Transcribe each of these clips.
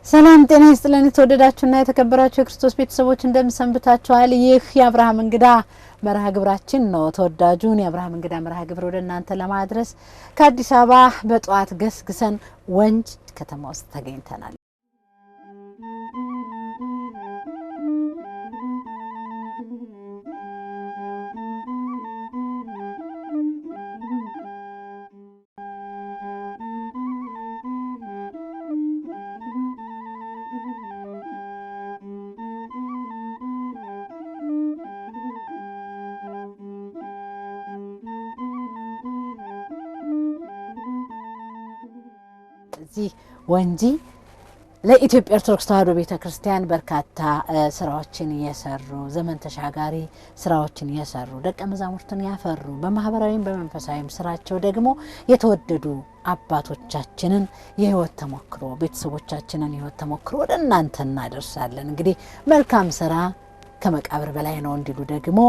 ሰላም ጤና ይስጥልን ተወደዳችሁና የተከበራችሁ የክርስቶስ ቤተሰቦች እንደምሰንብታችኋል። ይህ የአብርሃም እንግዳ መርሃ ግብራችን ነው። ተወዳጁን የአብርሃም እንግዳ መርሃ ግብር ወደ እናንተ ለማድረስ ከአዲስ አበባ በጧት ገስግሰን ወንጅ ከተማ ውስጥ ተገኝተናል። እዚህ ወንጂ ለኢትዮጵያ ኦርቶዶክስ ተዋሕዶ ቤተክርስቲያን በርካታ ስራዎችን እየሰሩ ዘመን ተሻጋሪ ስራዎችን እየሰሩ ደቀ መዛሙርትን ያፈሩ በማህበራዊም በመንፈሳዊም ስራቸው ደግሞ የተወደዱ አባቶቻችንን የህይወት ተሞክሮ ቤተሰቦቻችንን የህይወት ተሞክሮ ወደ እናንተ እናደርሳለን። እንግዲህ መልካም ስራ ከመቃብር በላይ ነው እንዲሉ ደግሞ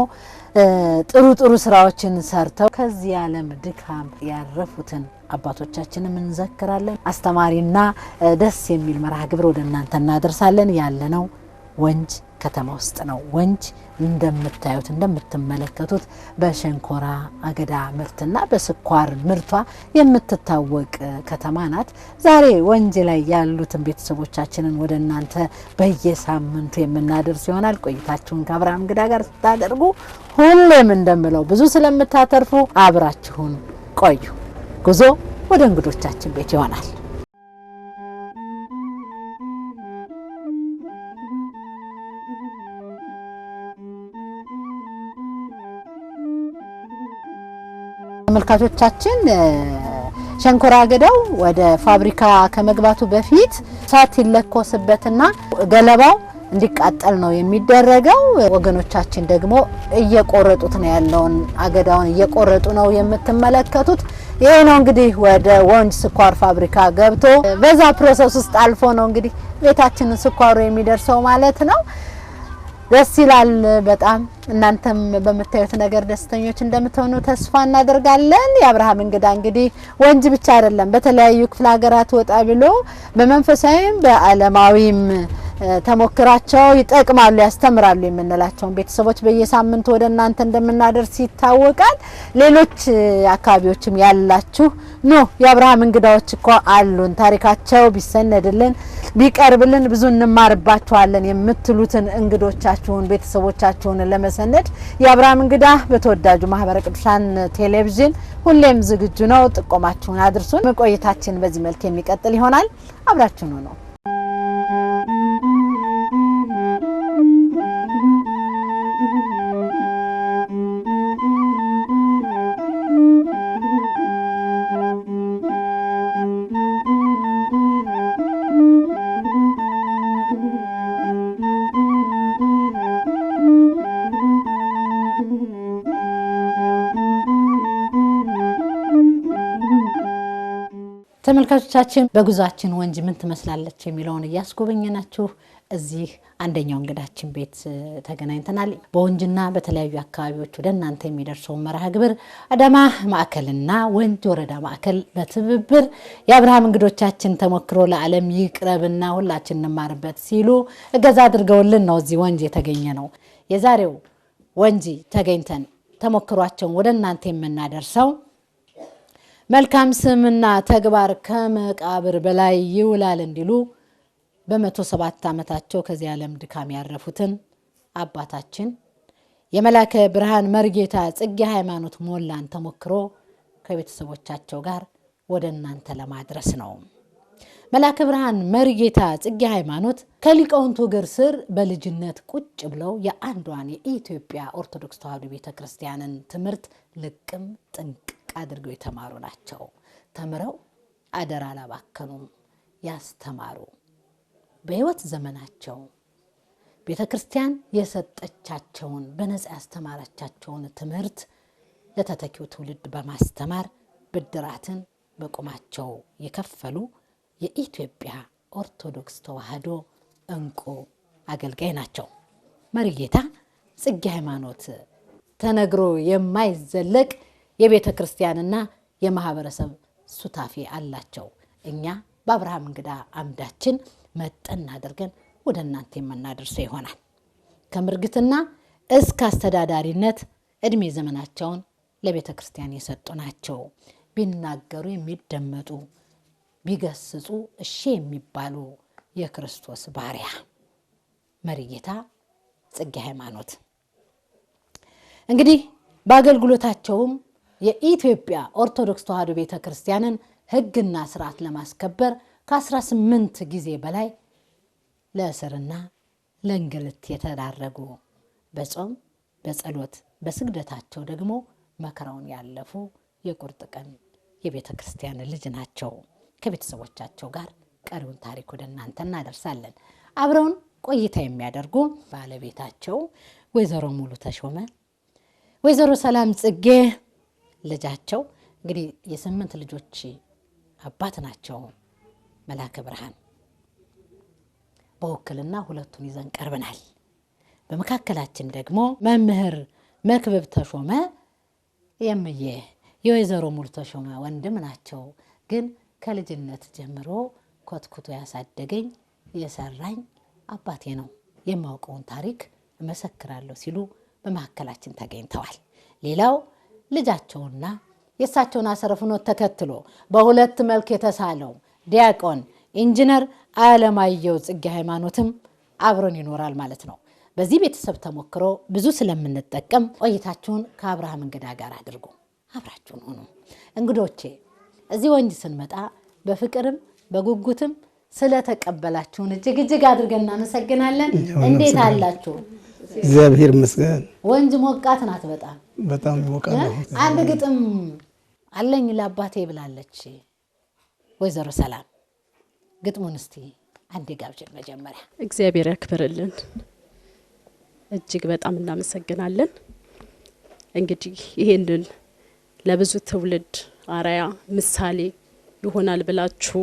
ጥሩ ስራዎችን ሰርተው ከዚህ ዓለም ድካም ያረፉትን አባቶቻችንን እንዘክራለን። አስተማሪና ደስ የሚል መርሃ ግብር ወደ እናንተ እናደርሳለን። ያለነው ወንጅ ከተማ ውስጥ ነው። ወንጅ እንደምታዩት እንደምትመለከቱት በሸንኮራ አገዳ ምርትና በስኳር ምርቷ የምትታወቅ ከተማ ናት። ዛሬ ወንጅ ላይ ያሉትን ቤተሰቦቻችንን ወደ እናንተ በየሳምንቱ የምናደርስ ይሆናል። ቆይታችሁን ከአብርሃም እንግዳ ጋር ስታደርጉ ሁሌም እንደምለው ብዙ ስለምታተርፉ አብራችሁን ቆዩ። ጉዞ ወደ እንግዶቻችን ቤት ይሆናል። ተመልካቾቻችን ሸንኮራ አገዳው ወደ ፋብሪካ ከመግባቱ በፊት እሳት ይለኮስበትና ገለባው እንዲቃጠል ነው የሚደረገው። ወገኖቻችን ደግሞ እየቆረጡት ነው ያለውን አገዳውን እየቆረጡ ነው የምትመለከቱት። ይሄ ነው እንግዲህ ወደ ወንጅ ስኳር ፋብሪካ ገብቶ በዛ ፕሮሰስ ውስጥ አልፎ ነው እንግዲህ ቤታችንን ስኳሩ የሚደርሰው ማለት ነው። ደስ ይላል በጣም። እናንተም በመታየት ነገር ደስተኞች እንደምትሆኑ ተስፋ እናደርጋለን። የአብርሃም እንግዳ እንግዲህ ወንጅ ብቻ አይደለም በተለያዩ ክፍለ ሀገራት ወጣ ብሎ በመንፈሳዊም በዓለማዊም ተሞክራቸው ይጠቅማሉ ያስተምራሉ የምንላቸውን ቤተሰቦች በየሳምንቱ ወደ እናንተ እንደምናደርስ ይታወቃል። ሌሎች አካባቢዎችም ያላችሁ ኖ የአብርሃም እንግዳዎች እኮ አሉን ታሪካቸው ቢሰነድልን ቢቀርብልን ብዙ እንማርባቸዋለን የምትሉትን እንግዶቻችሁን ቤተሰቦቻችሁን ለመሰነድ የአብርሃም እንግዳ በተወዳጁ ማህበረ ቅዱሳን ቴሌቪዥን ሁሌም ዝግጁ ነው። ጥቆማችሁን አድርሱን። ቆይታችን በዚህ መልክ የሚቀጥል ይሆናል። አብራችሁን ነው። ተመልካቾቻችን በጉዟችን ወንጅ ምን ትመስላለች የሚለውን እያስጎበኘናችሁ እዚህ አንደኛው እንግዳችን ቤት ተገናኝተናል። በወንጅና በተለያዩ አካባቢዎች ወደ እናንተ የሚደርሰው መርሃ ግብር አዳማ ማዕከልና ወንጅ ወረዳ ማዕከል በትብብር የአብርሃም እንግዶቻችን ተሞክሮ ለዓለም ይቅረብና ሁላችን እንማርበት ሲሉ እገዛ አድርገውልን ነው እዚህ ወንጅ የተገኘ ነው። የዛሬው ወንጅ ተገኝተን ተሞክሯቸውን ወደ እናንተ የምናደርሰው መልካም ስምና ተግባር ከመቃብር በላይ ይውላል እንዲሉ በ107 ዓመታቸው ከዚህ ዓለም ድካም ያረፉትን አባታችን የመላከ ብርሃን መርጌታ ጽጌ ሃይማኖት ሞላን ተሞክሮ ከቤተሰቦቻቸው ጋር ወደ እናንተ ለማድረስ ነው። መላከ ብርሃን መርጌታ ጽጌ ሃይማኖት ከሊቃውንቱ እግር ስር በልጅነት ቁጭ ብለው የአንዷን የኢትዮጵያ ኦርቶዶክስ ተዋሕዶ ቤተክርስቲያንን ትምህርት ልቅም ጥንቅ አድርገው የተማሩ ናቸው። ተምረው አደራ አላባከኑም፣ ያስተማሩ። በህይወት ዘመናቸው ቤተክርስቲያን የሰጠቻቸውን በነጻ ያስተማረቻቸውን ትምህርት ለተተኪው ትውልድ በማስተማር ብድራትን በቁማቸው የከፈሉ የኢትዮጵያ ኦርቶዶክስ ተዋሕዶ እንቁ አገልጋይ ናቸው። መርጌታ ጽጌ ሃይማኖት ተነግሮ የማይዘለቅ የቤተ ክርስቲያንና የማህበረሰብ ሱታፊ አላቸው። እኛ በአብርሃም እንግዳ አምዳችን መጠን አድርገን ወደ እናንተ የምናደርሰው ይሆናል። ከምርግትና እስከ አስተዳዳሪነት እድሜ ዘመናቸውን ለቤተ ክርስቲያን የሰጡ ናቸው። ቢናገሩ የሚደመጡ ቢገስጹ እሺ የሚባሉ የክርስቶስ ባሪያ መሪጌታ ጽጌ ሃይማኖት እንግዲህ በአገልግሎታቸውም የኢትዮጵያ ኦርቶዶክስ ተዋሕዶ ቤተክርስቲያንን ሕግና ስርዓት ለማስከበር ከ18 ጊዜ በላይ ለእስርና ለእንግልት የተዳረጉ በጾም በጸሎት በስግደታቸው ደግሞ መከራውን ያለፉ የቁርጥ ቀን የቤተክርስቲያን ልጅ ናቸው። ከቤተሰቦቻቸው ጋር ቀሪውን ታሪክ ወደ እናንተ እናደርሳለን። አብረውን ቆይታ የሚያደርጉ ባለቤታቸው ወይዘሮ ሙሉ ተሾመ፣ ወይዘሮ ሰላም ጽጌ ልጃቸው እንግዲህ የ8 ልጆች አባት ናቸው። መላከ ብርሃን በወክልና ሁለቱን ይዘን ቀርበናል። በመካከላችን ደግሞ መምህር መክብብ ተሾመ የምዬ የወይዘሮ ሙሉ ተሾመ ወንድም ናቸው። ግን ከልጅነት ጀምሮ ኮትኩቶ ያሳደገኝ የሰራኝ አባቴ ነው፣ የማውቀውን ታሪክ እመሰክራለሁ ሲሉ በመካከላችን ተገኝተዋል። ሌላው ልጃቸውና የእሳቸውን አሰረፍኖት ተከትሎ በሁለት መልክ የተሳለው ዲያቆን ኢንጂነር አለማየሁ ጽጌ ሃይማኖትም አብሮን ይኖራል ማለት ነው። በዚህ ቤተሰብ ተሞክሮ ብዙ ስለምንጠቀም ቆይታችሁን ከአብርሃም እንግዳ ጋር አድርጉ። አብራችሁን ሆኑ። እንግዶቼ እዚህ ወንጅ ስንመጣ በፍቅርም በጉጉትም ስለተቀበላችሁን እጅግ አድርገን እናመሰግናለን። እንዴት አላችሁ? እግዚአብሔር ይመስገን። ወንጅ ሞቃት ናት፣ በጣም ሞቃት። አንድ ግጥም አለኝ ለአባቴ ብላለች ወይዘሮ ሰላም። ግጥሙን እስቲ አንዴ ጋብዥን። መጀመሪያ እግዚአብሔር ያክብርልን፣ እጅግ በጣም እናመሰግናለን። እንግዲህ ይሄንን ለብዙ ትውልድ አራያ ምሳሌ ይሆናል ብላችሁ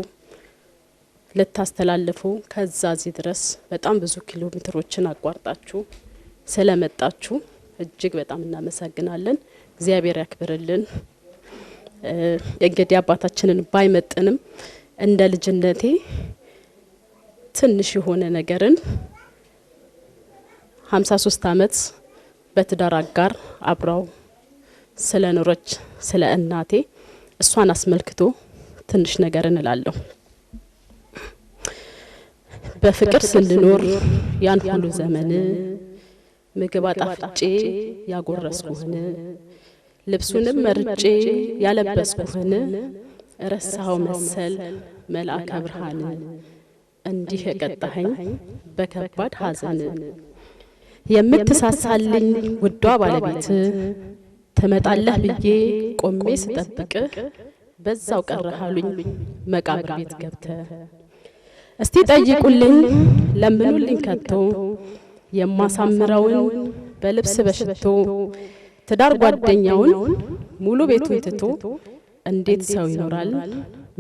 ልታስተላልፉ ከዛዚህ ድረስ በጣም ብዙ ኪሎ ሜትሮችን አቋርጣችሁ ስለመጣችሁ እጅግ በጣም እናመሰግናለን። እግዚአብሔር ያክብርልን። እንግዲህ አባታችንን ባይመጥንም እንደ ልጅነቴ ትንሽ የሆነ ነገርን 53 ዓመት በትዳር አጋር አብራው ስለኖረች ስለ እናቴ እሷን አስመልክቶ ትንሽ ነገር እንላለሁ። በፍቅር ስንኖር ያን ሁሉ ዘመን ምግብ አጣፍጬ ያጎረስኩህን ልብሱንም መርጬ ያለበስኩህን ረሳው መሰል መልአከ ብርሃን እንዲህ የቀጣኸኝ በከባድ ሐዘን የምትሳሳልኝ ውዷ ባለቤት ተመጣለህ ብዬ ቆሜ ስጠብቅ በዛው ቀረሃሉኝ መቃብር ቤት ገብተ እስቲ ጠይቁልኝ ለምኑልኝ ከቶ የማሳምረውን በልብስ በሽቶ ትዳር ጓደኛውን ሙሉ ቤቱን ትቶ እንዴት ሰው ይኖራል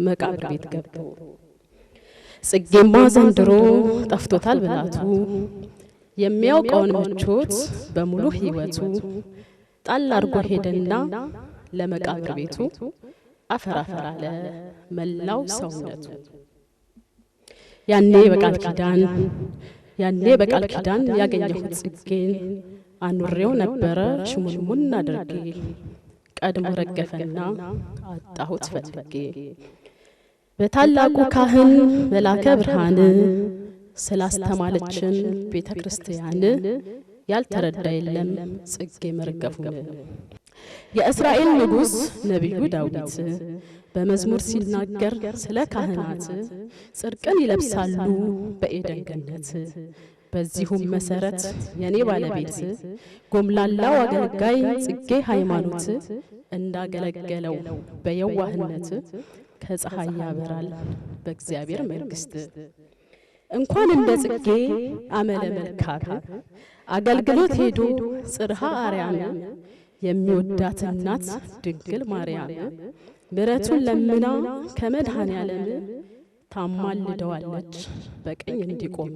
መቃብር ቤት ገብቶ። ጽጌማ ዘንድሮ ጠፍቶታል ብላቱ የሚያውቀውን ምቾት በሙሉ ህይወቱ ጣል አርጎ ሄደና ለመቃብር ቤቱ አፈር አለ መላው ሰውነቱ። ያኔ በቃል ኪዳን ያገኘሁት ጽጌን አኑሬው ነበረ ሽሙንሙን አድርጌ ቀድሞ ረገፈና አጣሁት ፈልጌ። በታላቁ ካህን መላከ ብርሃን ስላስተማለችን ቤተ ክርስቲያን ያልተረዳ የለም ጽጌ መርገፉን። የእስራኤል ንጉሥ ነቢዩ ዳዊት በመዝሙር ሲናገር ስለ ካህናት ጽድቅን ይለብሳሉ በኤደን ገነት። በዚሁም መሰረት የኔ ባለቤት ጎምላላው አገልጋይ ጽጌ ሃይማኖት እንዳገለገለው በየዋህነት ከፀሐይ ያበራል በእግዚአብሔር መንግስት። እንኳን እንደ ጽጌ አመለ መልካም አገልግሎት ሄዶ ጽርሃ አርያም የሚወዳት እናት ድንግል ማርያም ምሕረቱን ለምና ከመድኃኔ ዓለም ታማልደዋለች በቀኝ እንዲቆም።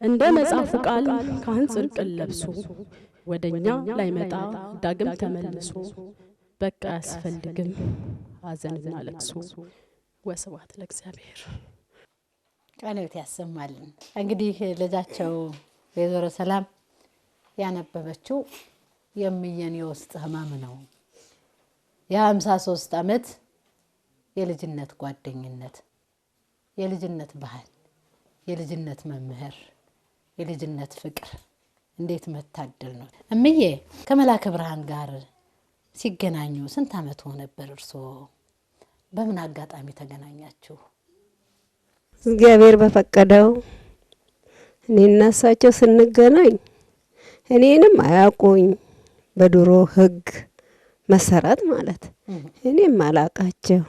እንደ መጽሐፉ ቃል ካህን ጽድቅን ለብሶ ወደኛ ላይመጣ ዳግም ተመልሶ በቃ ያስፈልግም ሐዘንና ለቅሶ ወስብሐት ለእግዚአብሔር። ቃልዎት ያሰማልን። እንግዲህ ልጃቸው ወይዘሮ ሰላም ያነበበችው የምየን የውስጥ ህመም ነው። የ53 ዓመት የልጅነት ጓደኝነት፣ የልጅነት ባህል፣ የልጅነት መምህር፣ የልጅነት ፍቅር እንዴት መታደል ነው። እምዬ ከመላከ ብርሃን ጋር ሲገናኙ ስንት ዓመት ነበር እርሶ? በምን አጋጣሚ ተገናኛችሁ? እግዚአብሔር በፈቀደው እኔና እሳቸው ስንገናኝ እኔንም አያውቁኝ በድሮ ህግ መሰረት ማለት እኔም አላቃቸው።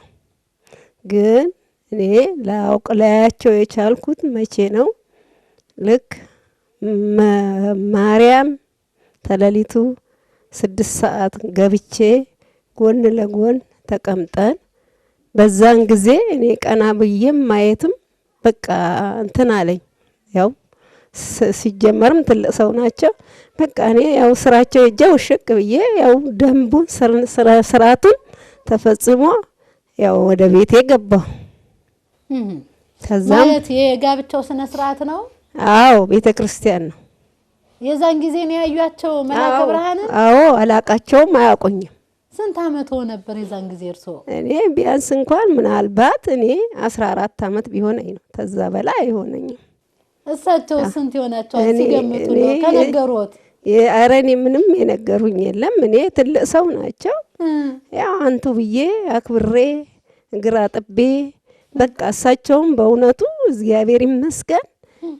ግን እኔ ላያቸው የቻልኩት መቼ ነው? ልክ ማርያም ተለሊቱ 6 ሰዓት ገብቼ ጎን ለጎን ተቀምጠን በዛን ጊዜ እኔ ቀና ብዬም ማየትም በቃ እንትን አለኝ። ያው ሲጀመርም ትልቅ ሰው ናቸው። በቃ እኔ ያው ስራቸው እጃው ሽቅ ብዬ ያው ደንቡን ስርዓቱን ተፈጽሞ ያው ወደ ቤቴ ገባሁ። ከዛም ማለት የጋብቻው ስነ ስርዓት ነው? አዎ ቤተክርስቲያን ነው። የዛን ጊዜ ነው ያዩአቸው መላከ ብርሃን? አዎ አላቃቸውም፣ አያውቁኝም። ስንት ዓመት ነበር የዛን ጊዜ እርሶ? እኔ ቢያንስ እንኳን ምናልባት እኔ 14 ዓመት ቢሆነኝ ነው፣ ተዛ በላይ አይሆነኝም። እሳቸው ስንት ይሆናቸዋል ሲገምቱ ነው ከነገሩት? ኧረ እኔ ምንም የነገሩኝ የለም። እኔ ትልቅ ሰው ናቸው። ያው አንቱ ብዬ አክብሬ እግር አጥቤ በቃ እሳቸውም በእውነቱ እግዚአብሔር ይመስገን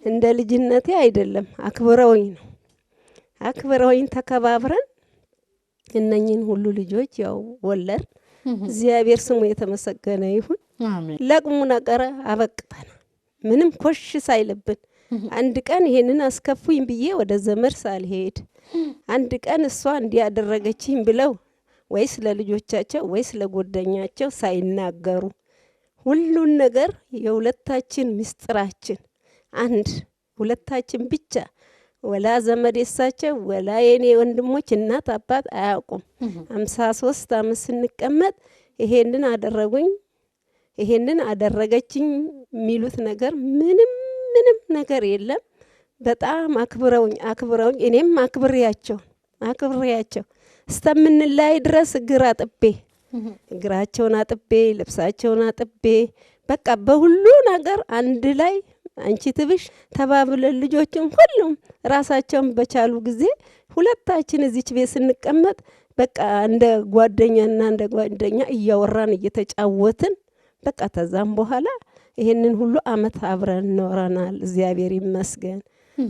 እንደ ልጅነቴ አይደለም አክብረውኝ ነው። አክብረውኝ ተከባብረን እነኝን ሁሉ ልጆች ያው ወለድ። እግዚአብሔር ስሙ የተመሰገነ ይሁን። አሜን። ለቅሙ ነገር አበቅተና ምንም ኮሽ ሳይልብን አንድ ቀን ይሄንን አስከፉኝ ብዬ ወደ ዘመድ ሳልሄድ አንድ ቀን እሷ እንዲያደረገችኝ ብለው ወይስ ለልጆቻቸው ወይስ ለጓደኛቸው ሳይናገሩ ሁሉን ነገር የሁለታችን ምስጢራችን አንድ ሁለታችን ብቻ ወላ ዘመድ የሳቸው ወላ የኔ ወንድሞች እናት አባት አያውቁም። 53 ዓመት ስንቀመጥ ይሄንን አደረጉኝ ይሄንን አደረገችኝ የሚሉት ነገር ምንም ነገር የለም። በጣም አክብረውኝ እኔም አክብሬያቸው እስተምንላይ ድረስ እግር አጥቤ እግራቸውን አጥቤ ልብሳቸውን አጥቤ በቃ በሁሉ ነገር አንድ ላይ አንቺ ትብሽ ተባብለን ልጆችን ሁሉም ራሳቸውን በቻሉ ጊዜ ሁለታችን እዚች ቤት ስንቀመጥ በቃ እንደ ጓደኛና እንደ ጓደኛ እያወራን እየተጫወትን በቃ ተዛም በኋላ ይሄንን ሁሉ አመት አብረን ኖረናል። እግዚአብሔር ይመስገን።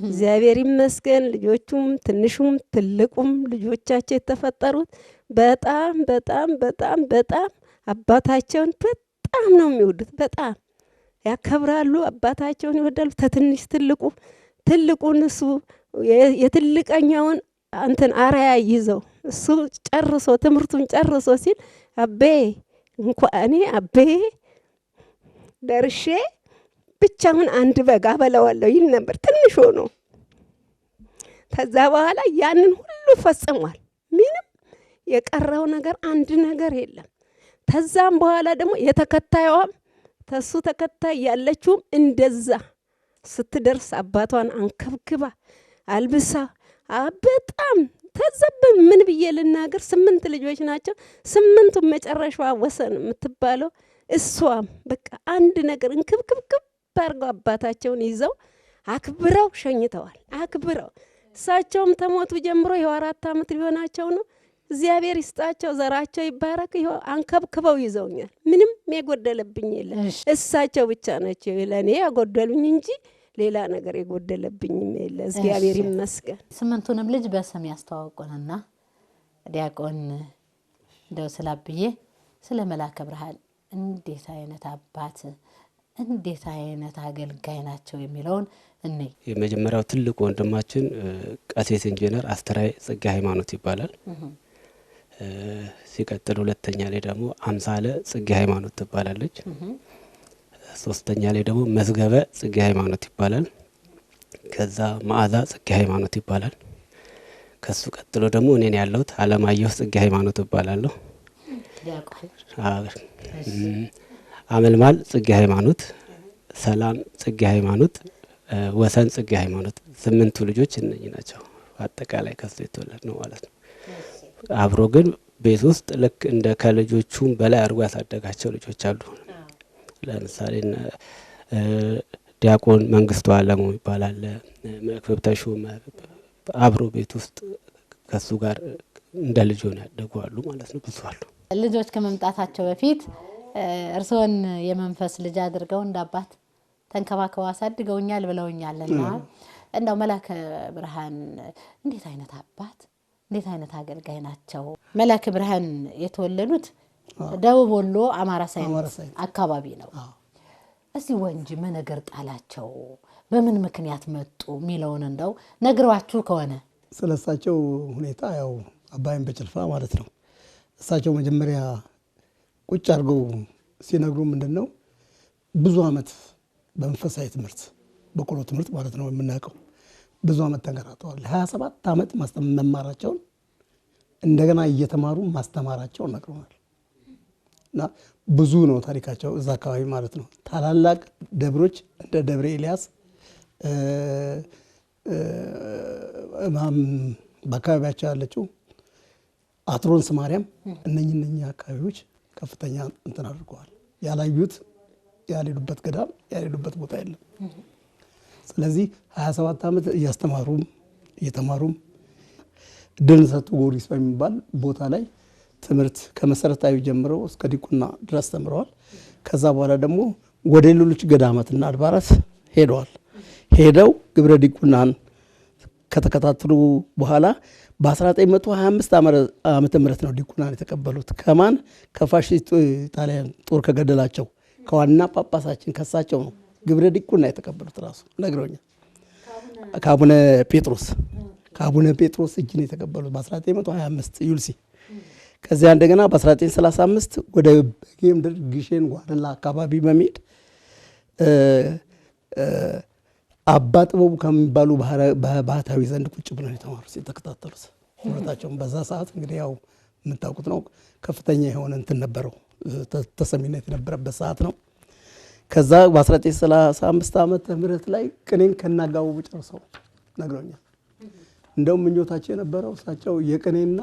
እግዚአብሔር ይመስገን። ልጆቹም ትንሹም ትልቁም ልጆቻቸው የተፈጠሩት በጣም በጣም በጣም በጣም አባታቸውን በጣም ነው የሚወዱት። በጣም ያከብራሉ። አባታቸውን ይወዳሉ። ተትንሽ ትልቁን እሱ የትልቀኛውን እንትን አራያ ይዘው እሱ ጨርሶ ትምህርቱን ጨርሶ ሲል አቤ እንኳን እኔ አቤ ደርሼ ብቻውን አንድ በጋ በለዋለሁ ይል ነበር ትንሽ ሆኖ። ከዛ በኋላ ያንን ሁሉ ፈጽሟል። ምንም የቀረው ነገር አንድ ነገር የለም። ከዛም በኋላ ደግሞ የተከታዩም ተሱ ተከታይ ያለችውም እንደዛ ስትደርስ አባቷን አንከብክባ አልብሳ በጣም ተዘበን ምን ብዬ ልናገር 8 ልጆች ናቸው። 8ቱም መጨረሻዋ ወሰን የምትባለው እሷም በቃ አንድ ነገር እንክብክብክብ ባርገው አባታቸውን ይዘው አክብረው ሸኝተዋል። አክብረው እሳቸውም ተሞቱ ጀምሮ ይኸው 4 ዓመት ሊሆናቸው ነው። እግዚአብሔር ይስጣቸው፣ ዘራቸው ይባረክ። ይኸው አንከብክበው ይዘውኛል። ምንም የጎደለብኝ የለም። እሳቸው ብቻ ናቸው ለኔ ያጎደሉኝ እንጂ ሌላ ነገር የጎደለብኝም የለ። እግዚአብሔር ይመስገን። 8ቱንም ልጅ በስም ያስተዋውቁንና ዲያቆን እንደው ስላብዬ ስለ መላከ ብርሃን እንዴት አይነት አባት እንዴት አይነት አገልጋይ ናቸው የሚለውን እኔ የመጀመሪያው ትልቁ ወንድማችን ቀሲስ ኢንጂነር አስተራይ ጽጌ ሃይማኖት ይባላል። ሲቀጥል ሁለተኛ ላይ ደግሞ አምሳለ ጽጌ ሃይማኖት ትባላለች። ሶስተኛ ላይ ደግሞ መዝገበ ጽጌ ሃይማኖት ይባላል። ከዛ መዓዛ ጽጌ ሃይማኖት ይባላል። ከሱ ቀጥሎ ደግሞ እኔን ያለሁት አለማየሁ ጽጌ ሃይማኖት እባላለሁ። አመልማል ጽጌ ሃይማኖት፣ ሰላም ጽጌ ሃይማኖት፣ ወሰን ጽጌ ሃይማኖት 8ቱ ልጆች እነኚህ ናቸው። አጠቃላይ ከሱ የተወለድ ነው ማለት ነው። አብሮ ግን ቤት ውስጥ ልክ እንደ ከልጆቹም በላይ አድርጎ ያሳደጋቸው ልጆች አሉ። ለምሳሌ ዲያቆን መንግስቱ አለሙ ይባላል። መክብብ ተሾመ አብሮ ቤት ውስጥ ከሱ ጋር እንደ ልጅ ሆነ ያደጉ አሉ ማለት ነው። ብዙ አሉ። ልጆች ከመምጣታቸው በፊት እርስዎን የመንፈስ ልጅ አድርገው እንዳባት ተንከባከው አሳድገውኛል ብለውኛልና እንደው መላከ ብርሃን እንዴት አይነት አባት እንዴት አይነት አገልጋይ ናቸው? መላከ ብርሃን የተወለዱት ደቡብ ወሎ አማራ ሳይንስ አካባቢ ነው። እስቲ ወንጂ ምን ነገር ጣላቸው? በምን ምክንያት መጡ የሚለውን እንደው ነግሯችሁ ከሆነ ስለሳቸው ሁኔታ ያው አባይን በጭልፋ ማለት ነው። እሳቸው መጀመሪያ ቁጭ አድርገው ሲነግሩ ምንድነው ብዙ አመት በመንፈሳዊ ትምህርት በቆሎ ትምህርት ማለት ነው የምናውቀው ብዙ አመት ተንከራተዋል። 27 አመት መማራቸውን እንደገና እየተማሩ ማስተማራቸውን ነግረውናል። እና ብዙ ነው ታሪካቸው እዛ አካባቢ ማለት ነው። ታላላቅ ደብሮች እንደ ደብረ ኤልያስ በአካባቢያቸው ያለችው አትሮንስ ማርያም እነኚህ አካባቢዎች ከፍተኛ እንትን አድርገዋል። ያላዩት ያልሄዱበት ገዳም ያልሄዱበት ቦታ የለም። ስለዚህ 27 አመት እየተማሩም ድል ሰጡ ጊዮርጊስ በሚባል ቦታ ላይ ትምህርት ከመሰረታዊ ጀምረው እስከ ዲቁና ድረስ ተምረዋል። ከዛ በኋላ ደግሞ ወደ ሌሎች ገዳማትና አድባራት ሄደዋል። ሄደው ግብረ ዲቁናን ከተከታተሉ በኋላ በ1925 ዓመተ ምህረት ነው ዲቁናን የተቀበሉት። ከማን? ከፋሺስት ጣሊያን ጦር ከገደላቸው ከዋና ጳጳሳችን ከሳቸው ነው ግብረ ዲቁና የተቀበሉት። ራሱ ነግረውኛል። ከአቡነ ጴጥሮስ እጅ ነው የተቀበሉት በ1925 ዩልሲ። ከዚያ እንደገና በ1935 ወደ በጌምድር ግሼን ጓደላ አካባቢ በመሄድ አባ ጥበቡ ከሚባሉ ባህታዊ ዘንድ ቁጭ ብለው የተማሩት የተከታተሉት ትምህርታቸውን። በዛ ሰዓት እንግዲህ ያው የምታውቁት ነው ከፍተኛ የሆነ እንትን ነበረው ተሰሚነት የነበረበት ሰዓት ነው። ከዛ በ1935 ዓመተ ምህረት ላይ ቅኔን ከናጋቡ ጨርሰው ነግረውኛል። እንደውም ምኞታቸው የነበረው እሳቸው የቅኔና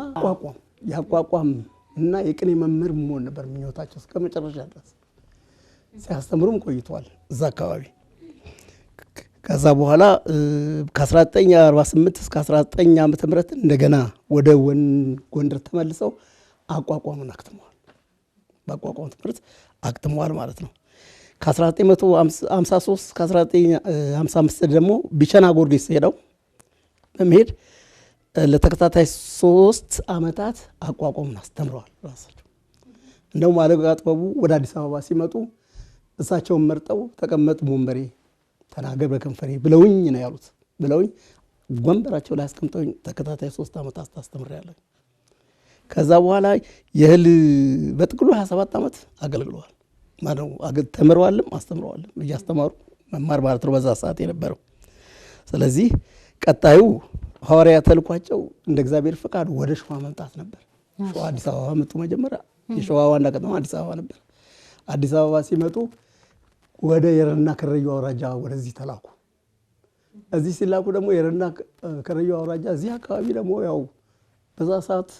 ያቋቋም እና የቅኔ መምህር መሆን ነበር ምኞታቸው እስከ መጨረሻ ድረስ። ሲያስተምሩም ቆይተዋል እዛ አካባቢ። ከዛ በኋላ ከ1948 እስከ 19 ዓመተ ምህረት እንደገና ወደ ጎንደር ተመልሰው አቋቋሙን አክትመዋል። በአቋቋም ትምህርት አክትመዋል ማለት ነው። ከ1953 እስከ 1955 ደግሞ ቢቸና ጊዮርጊስ ሄደው በመሄድ ለተከታታይ 3 ዓመታት አቋቋሙን አስተምረዋል ራሳቸው። እንደውም አለቃ ጥበቡ ወደ አዲስ አበባ ሲመጡ እሳቸውን መርጠው ተቀመጥ ወንበሬ ተናገር በከንፈሬ ብለውኝ ነው ያሉት። ብለውኝ ወንበራቸው ላይ አስቀምጠውኝ ተከታታይ 3 ዓመታት አስተምሬያለሁ። ከዛ በኋላ የህል በጥቅሉ 27 ዓመት አገልግለዋል ማለት ነው። ተምረዋልም አስተምረዋልም እያስተማሩ መማር ማለት ነው በዛ ሰዓት የነበረው። ስለዚህ ቀጣዩ ሐዋርያ ተልኳቸው እንደ እግዚአብሔር ፈቃድ ወደ ሸዋ መምጣት ነበር። ሸዋ አዲስ አበባ መጡ። መጀመሪያ የሸዋ ዋና ከተማ አዲስ አበባ ነበር። አዲስ አበባ ሲመጡ ወደ የረና ከረዩ አውራጃ ወደዚህ ተላኩ። እዚህ ሲላኩ ደግሞ የረና ከረዩ አውራጃ እዚህ አካባቢ ደግሞ ያው በዛ ሰዓት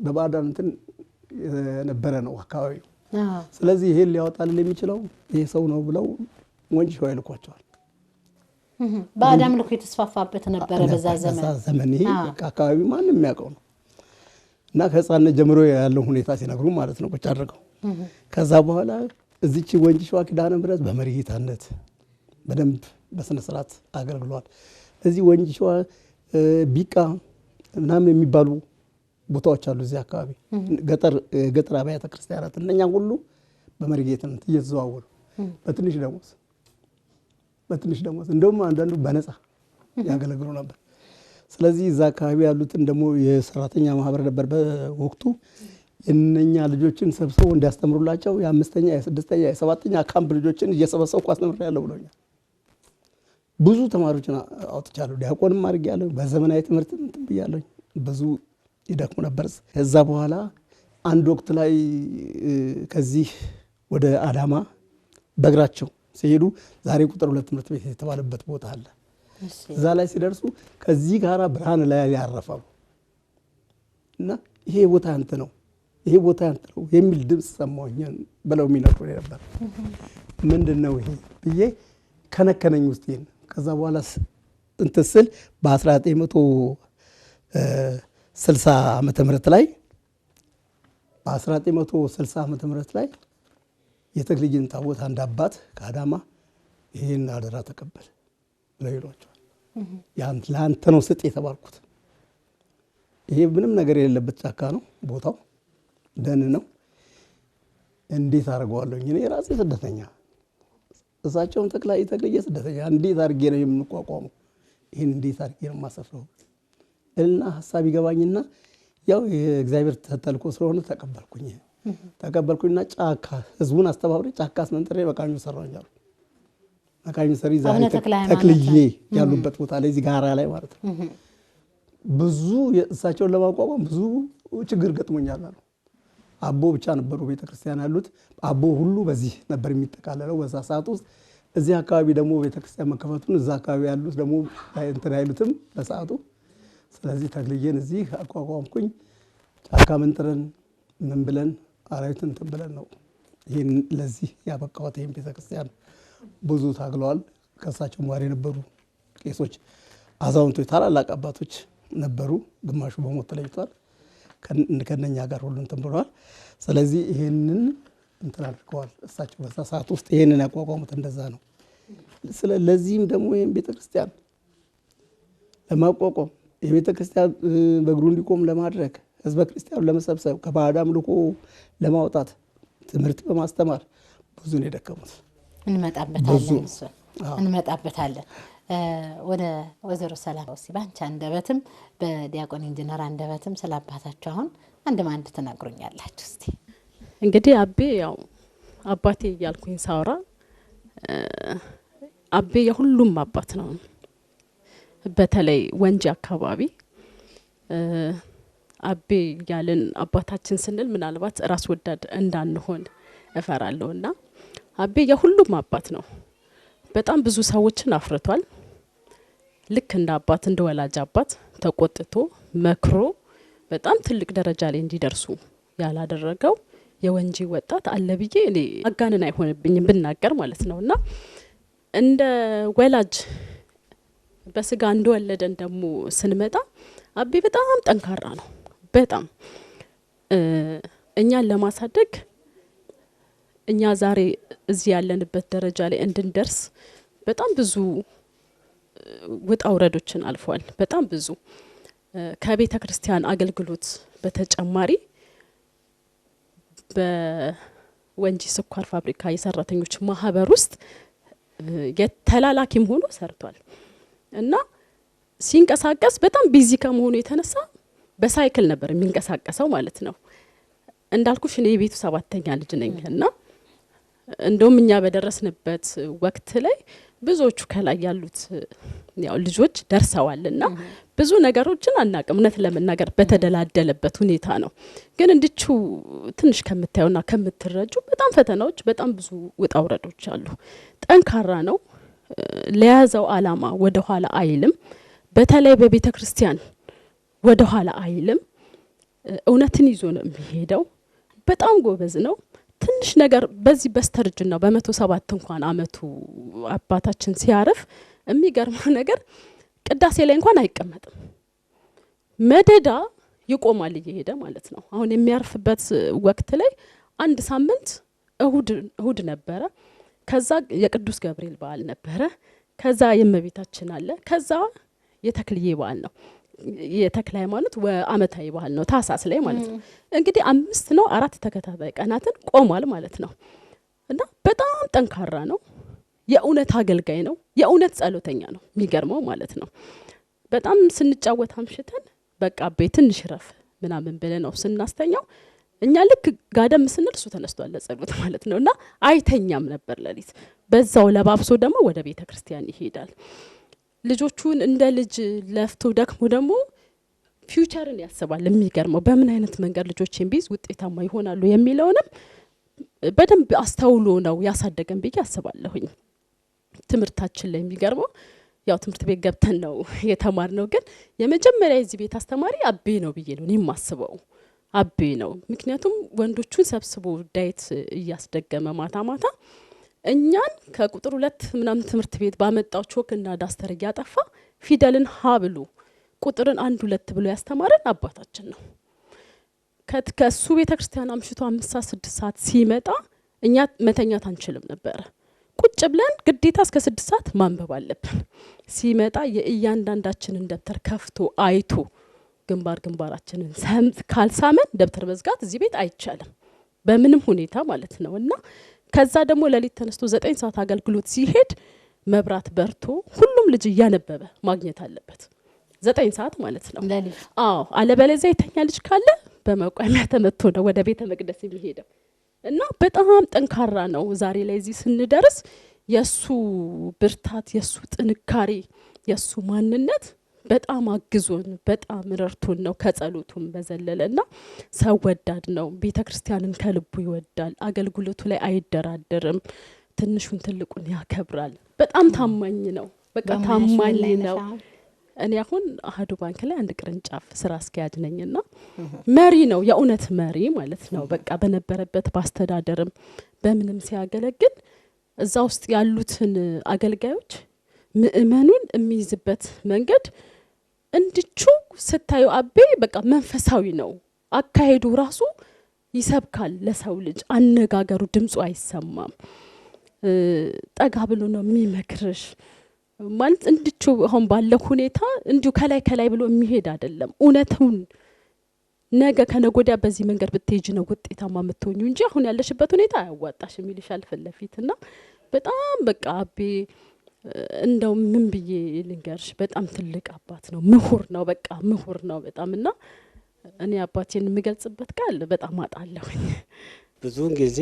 በባዕዳን እንትን የነበረ ነው አካባቢው። ስለዚህ ይሄን ሊያወጣልን የሚችለው ይሄ ሰው ነው ብለው ወንጂ ሸዋ ይልኳቸዋል። በአዳም ልኮ የተስፋፋበት ነበረ በዛ ዘመን። ይሄ አካባቢ ማንም የሚያውቀው ነው እና ከህፃንነት ጀምሮ ያለው ሁኔታ ሲነግሩ ማለት ነው ቁጭ አድርገው። ከዛ በኋላ እዚች ወንጂ ሸዋ ኪዳነ ምህረት በመሪጌታነት በደንብ በስነ ስርዓት አገልግሏል። እዚህ ወንጂ ሸዋ ቢቃ ምናምን የሚባሉ ቦታዎች አሉ እዚህ አካባቢ ገጠር አብያተ ክርስቲያናት እነኛ ሁሉ በመሪጌትነት እየተዘዋወሩ በትንሽ ደሞዝ እንደውም አንዳንዱ በነፃ ያገለግሉ ነበር። ስለዚህ እዛ አካባቢ ያሉትን ደግሞ የሰራተኛ ማህበር ነበር በወቅቱ የነኛ ልጆችን ሰብስበው እንዲያስተምሩላቸው የ5ኛ የ6ኛ የ7ኛ ካምፕ ልጆችን እየሰበሰብኩ አስተምሬያለሁ ብለውኛል። ብዙ ተማሪዎችን አውጥቻለሁ። ዲያቆንም አድርጌያለሁ። በዘመናዊ ትምህርት እንትን ብያለሁ። ብዙ ይደክሙ ነበር። ከዛ በኋላ አንድ ወቅት ላይ ከዚህ ወደ አዳማ በእግራቸው ሲሄዱ ዛሬ ቁጥር 2 ትምህርት ቤት የተባለበት ቦታ አለ። እዛ ላይ ሲደርሱ ከዚህ ጋራ ብርሃን ላይ ያረፋሉ እና ይሄ ቦታ ያንተ ነው፣ ይሄ ቦታ ያንተ ነው የሚል ድምፅ ሰማሁኝ ብለው የሚነግሩኝ ነበር። ምንድን ነው ይሄ ብዬ ከነከነኝ ውስጤን። ከዛ በኋላ እንትን ስል በ1960 ዓመተ ምህረት ላይ ላይ የተክልዬን ታቦት አንድ አባት ከአዳማ ይሄን አደራ ተቀበል ብለው ይሏቸዋል። ለአንተ ነው ስጥ የተባልኩት። ይሄ ምንም ነገር የሌለበት ጫካ ነው፣ ቦታው ደን ነው። እንዴት አደርገዋለሁ? እኔ ራሴ ስደተኛ፣ እሳቸውም ተክልዬ ስደተኛ፣ እንዴት አድርጌ ነው የምንቋቋመው? ይህን እንዴት አድርጌ ነው የማሰፍረው እና ሀሳብ ይገባኝና ያው የእግዚአብሔር ተልእኮ ስለሆነ ተቀበልኩኝና ጫካ ህዝቡን አስተባብሬ ጫካ አስመንጥሬ መቃኞ ሰራኛሉ። መቃኞ ሰሪ ዛሬ ተክልዬ ያሉበት ቦታ ላይ እዚህ ጋራ ላይ ማለት ነው። ብዙ እሳቸውን ለማቋቋም ብዙ ችግር ገጥሞኛል አሉ። አቦ ብቻ ነበሩ ቤተክርስቲያን ያሉት። አቦ ሁሉ በዚህ ነበር የሚጠቃለለው በዛ ሰዓት ውስጥ። እዚህ አካባቢ ደግሞ ቤተክርስቲያን መከፈቱን እዛ አካባቢ ያሉት ደግሞ እንትን አይሉትም በሰዓቱ። ስለዚህ ተክልዬን እዚህ አቋቋምኩኝ። ጫካ መንጥረን ምን ብለን አራዊት እንትን ብለን ነው ይሄን ለዚህ ያበቃሁት። ይሄን ቤተክርስቲያን ብዙ ታግለዋል። ከእሳቸው ጋር የነበሩ ቄሶች፣ አዛውንቶች፣ ታላላቅ አባቶች ነበሩ። ግማሹ በሞት ተለይቷል። ከነኛ ጋር ሁሉ እንትን ብለዋል። ስለዚህ ይሄንን እንትን አድርገዋል እሳቸው በዛ ሰዓት ውስጥ ይሄንን ያቋቋሙት እንደዛ ነው። ለዚህም ደግሞ ይሄን ቤተክርስቲያን ለማቋቋም የቤተክርስቲያን በእግሩ እንዲቆም ለማድረግ ህዝበ ክርስቲያኑ ለመሰብሰብ ከባዕድ አምልኮ ለማውጣት ትምህርት በማስተማር ብዙ ነው የደከሙት። እንመጣበታለን። ወደ ወይዘሮ ሰላም ባንቺ አንደበትም በዲያቆን ኢንጂነር አንደበትም ስለ አባታቸው አሁን አንድ ትነግሩኛላችሁ እስቲ። እንግዲህ አቤ ያው አባቴ እያልኩኝ ሳወራ አቤ የሁሉም አባት ነው። በተለይ ወንጂ አካባቢ አቤ ያለን አባታችን ስንል ምናልባት ራስ ወዳድ እንዳንሆን እፈራለሁና አቤ የሁሉም አባት ነው። በጣም ብዙ ሰዎችን አፍርቷል። ልክ እንደ አባት እንደ ወላጅ አባት ተቆጥቶ መክሮ በጣም ትልቅ ደረጃ ላይ እንዲደርሱ ያላደረገው የወንጂ ወጣት አለ ብዬ እኔ አጋነን አይሆንብኝም ብናገር ማለት ነውና እንደ ወላጅ በስጋ እንደወለደን ደግሞ ስንመጣ አቤ በጣም ጠንካራ ነው። በጣም እኛን ለማሳደግ እኛ ዛሬ እዚህ ያለንበት ደረጃ ላይ እንድንደርስ በጣም ብዙ ውጣ ውረዶችን አልፏል። በጣም ብዙ ከቤተ ክርስቲያን አገልግሎት በተጨማሪ በወንጂ ስኳር ፋብሪካ የሰራተኞች ማህበር ውስጥ የተላላኪም ሆኖ ሰርቷል እና ሲንቀሳቀስ በጣም ቢዚ ከመሆኑ የተነሳ በሳይክል ነበር የሚንቀሳቀሰው ማለት ነው። እንዳልኩሽ እኔ የቤቱ 7ኛ ልጅ ነኝ እና እንደውም እኛ በደረስንበት ወቅት ላይ ብዙዎቹ ከላይ ያሉት ያው ልጆች ደርሰዋልና ብዙ ነገሮችን አናቅም። እውነት ለመናገር በተደላደለበት ሁኔታ ነው። ግን እንድቹ ትንሽ ከምታዩና ከምትረጁ በጣም ፈተናዎች፣ በጣም ብዙ ውጣ ውረዶች አሉ። ጠንካራ ነው። ለያዘው አላማ ወደ ኋላ አይልም። በተለይ በቤተ ክርስቲያን ወደ ኋላ አይልም። እውነትን ይዞ ነው የሚሄደው። በጣም ጎበዝ ነው። ትንሽ ነገር በዚህ በስተርጅና በ107 እንኳን አመቱ አባታችን ሲያርፍ የሚገርመው ነገር ቅዳሴ ላይ እንኳን አይቀመጥም። መደዳ ይቆማል እየሄደ ማለት ነው። አሁን የሚያርፍበት ወቅት ላይ አንድ ሳምንት እሁድ ነበረ። ከዛ የቅዱስ ገብርኤል በዓል ነበረ። ከዛ የእመቤታችን አለ። ከዛ የተክልዬ በዓል ነው። የተክለ ሃይማኖት አመታዊ በዓል ነው ታሳስ ላይ ማለት ነው። እንግዲህ 5 ነው 4 ተከታታይ ቀናትን ቆሟል ማለት ነው። እና በጣም ጠንካራ ነው። የእውነት አገልጋይ ነው። የእውነት ጸሎተኛ ነው። የሚገርመው ማለት ነው። በጣም ስንጫወት አምሽተን በቃ ትንሽ ረፍ ምናምን ብለ ነው ስናስተኛው እኛ ልክ ጋደም ስንል እሱ ተነስቷል ለጸሎት ማለት ነውና አይተኛም ነበር ለሊት። በዛው ለባብሶ ደግሞ ወደ ቤተ ክርስቲያን ይሄዳል። ልጆቹን እንደ ልጅ ለፍቶ ደክሞ ደግሞ ፊውቸርን ያስባል። የሚገርመው በምን አይነት መንገድ ልጆችን ቢዝ ውጤታማ ይሆናሉ የሚለውንም በደንብ አስተውሎ ነው ያሳደገን ብዬ አስባለሁኝ። ትምህርታችን ላይ የሚገርመው ያው ትምህርት ቤት ገብተን ነው የተማርነው፣ ግን የመጀመሪያ የዚህ ቤት አስተማሪ አቤ ነው ብዬ ነው የማስበው። አቤ ነው። ምክንያቱም ወንዶቹን ሰብስቦ ዳይት እያስደገመ ማታ ማታ እኛን ከቁጥር 2 ምናምን ትምህርት ቤት ባመጣው ቾክና ዳስተር እያጠፋ ፊደልን ሀ ብሎ ቁጥርን 1 2 ብሎ ያስተማረን አባታችን ነው። ከሱ ቤተክርስቲያን አምሽቶ 5 ሰዓት 6 ሰዓት ሲመጣ እኛ መተኛት አንችልም ነበረ። ቁጭ ብለን ግዴታ እስከ 6 ሰዓት ማንበብ አለብን። ሲመጣ የእያንዳንዳችንን ደብተር ከፍቶ አይቶ ግንባራችንን ካልሳመን ደብተር መዝጋት እዚህ ቤት አይቻልም በምንም ሁኔታ ማለት ነው። እና ከዛ ደግሞ ለሊት ተነስቶ 9 ሰዓት አገልግሎት ሲሄድ መብራት በርቶ ሁሉም ልጅ እያነበበ ማግኘት አለበት 9 ሰዓት ማለት ነው። አዎ አለበለዚያ የተኛ ልጅ ካለ በመቋሚያ ተመቶ ነው ወደ ቤተ መቅደስ የሚሄደው። እና በጣም ጠንካራ ነው። ዛሬ ላይ እዚህ ስንደርስ የሱ ብርታት፣ የሱ ጥንካሬ፣ የሱ ማንነት በጣም አግዞን በጣም ረድቶን ነው ከጸሎቱም በዘለለና ሰው ወዳድ ነው። ቤተክርስቲያንን ከልቡ ይወዳል። አገልግሎቱ ላይ አይደራደርም። ትንሹን ትልቁን ያከብራል። በጣም ታማኝ ነው። በቃ ታማኝ ነው። እኔ አሁን አህዱ ባንክ ላይ አንድ ቅርንጫፍ ስራ አስኪያጅ ነኝና መሪ ነው፣ የእውነት መሪ ማለት ነው። በቃ በነበረበት ባስተዳደርም በምንም ሲያገለግል እዛ ውስጥ ያሉትን አገልጋዮች ምእመኑን የሚይዝበት መንገድ እንድቹ ስታዩ አቤ በቃ መንፈሳዊ ነው። አካሄዱ ራሱ ይሰብካል ለሰው ልጅ። አነጋገሩ ድምፁ አይሰማም። ጠጋ ብሎ ነው የሚመክርሽ ማለት እንድቹ አሁን ባለው ሁኔታ እንዲሁ ከላይ ብሎ የሚሄድ አይደለም። እውነቱን ነገ ከነጎዲያ በዚህ መንገድ ብትሄጂ ነው ውጤታማ የምትሆኙ እንጂ አሁን ያለሽበት ሁኔታ አያዋጣሽ የሚልሻል ፍለፊትና በጣም በቃ አቤ እንደው ምን ብዬ ልንገርሽ በጣም ትልቅ አባት ነው። ምሁር ነው፣ በቃ ምሁር ነው በጣም። እና እኔ አባቴን የምገልጽበት ቃል በጣም አጣለሁኝ። ብዙውን ጊዜ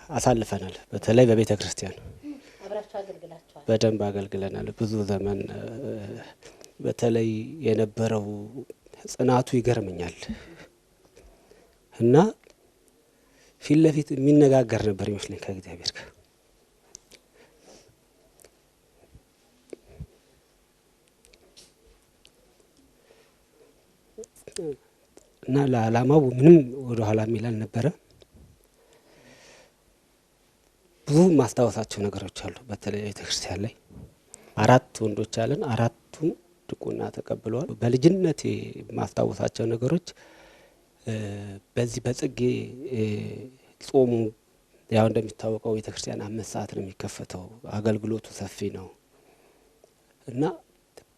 አሳልፈናል። በተለይ በቤተ ክርስቲያን በደንብ አገልግለናል ብዙ ዘመን። በተለይ የነበረው ጽናቱ ይገርመኛል እና ፊት ለፊት የሚነጋገር ነበር ይመስለኝ ከእግዚአብሔር ጋር እና ለዓላማው ምንም ወደ ኋላ የሚል አልነበረ። ብዙ ማስታወሳቸው ነገሮች አሉ። በተለይ ቤተክርስቲያን ላይ 4 ወንዶች አለን፣ 4ቱም ድቁና ተቀብለዋል። በልጅነት ማስታወሳቸው ነገሮች በዚህ በጽጌ ጾሙ ያው እንደሚታወቀው ቤተክርስቲያን 5 ሰዓት ነው የሚከፈተው። አገልግሎቱ ሰፊ ነው እና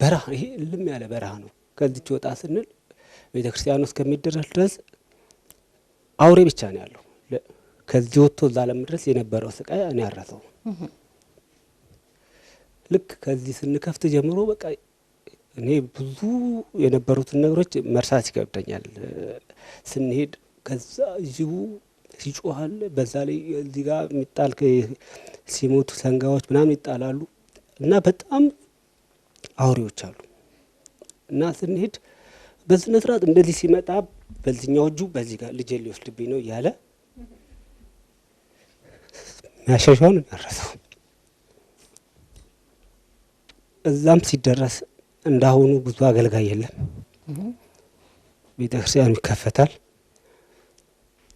በረሃ፣ ይሄ ልም ያለ በረሃ ነው። ከዚች ወጣ ስንል ቤተክርስቲያኑ እስከሚደረስ ድረስ አውሬ ብቻ ነው ያለው። ከዚህ ወጥቶ እዛ ለመድረስ የነበረው ስቃይ እኔ አረሰው። ልክ ከዚህ ስንከፍት ጀምሮ በቃ እኔ ብዙ የነበሩትን ነገሮች መርሳት ይከብደኛል። ስንሄድ ከዛ ጅቡ ይጮሃል። በዛ ላይ እዚህ ጋር የሚጣል ሲሞቱ ሰንጋዎች ምናምን ይጣላሉ እና በጣም አውሬዎች አሉ እና ስንሄድ በስነ ስርዓት እንደዚህ ሲመጣ በዚህኛው እጁ በዚህ ጋር ልጄ ሊወስድብኝ ነው እያለ ያሸሻውን ያረሰው። እዛም ሲደረስ እንዳሁኑ ብዙ አገልጋይ የለም። ቤተክርስቲያኑ ይከፈታል።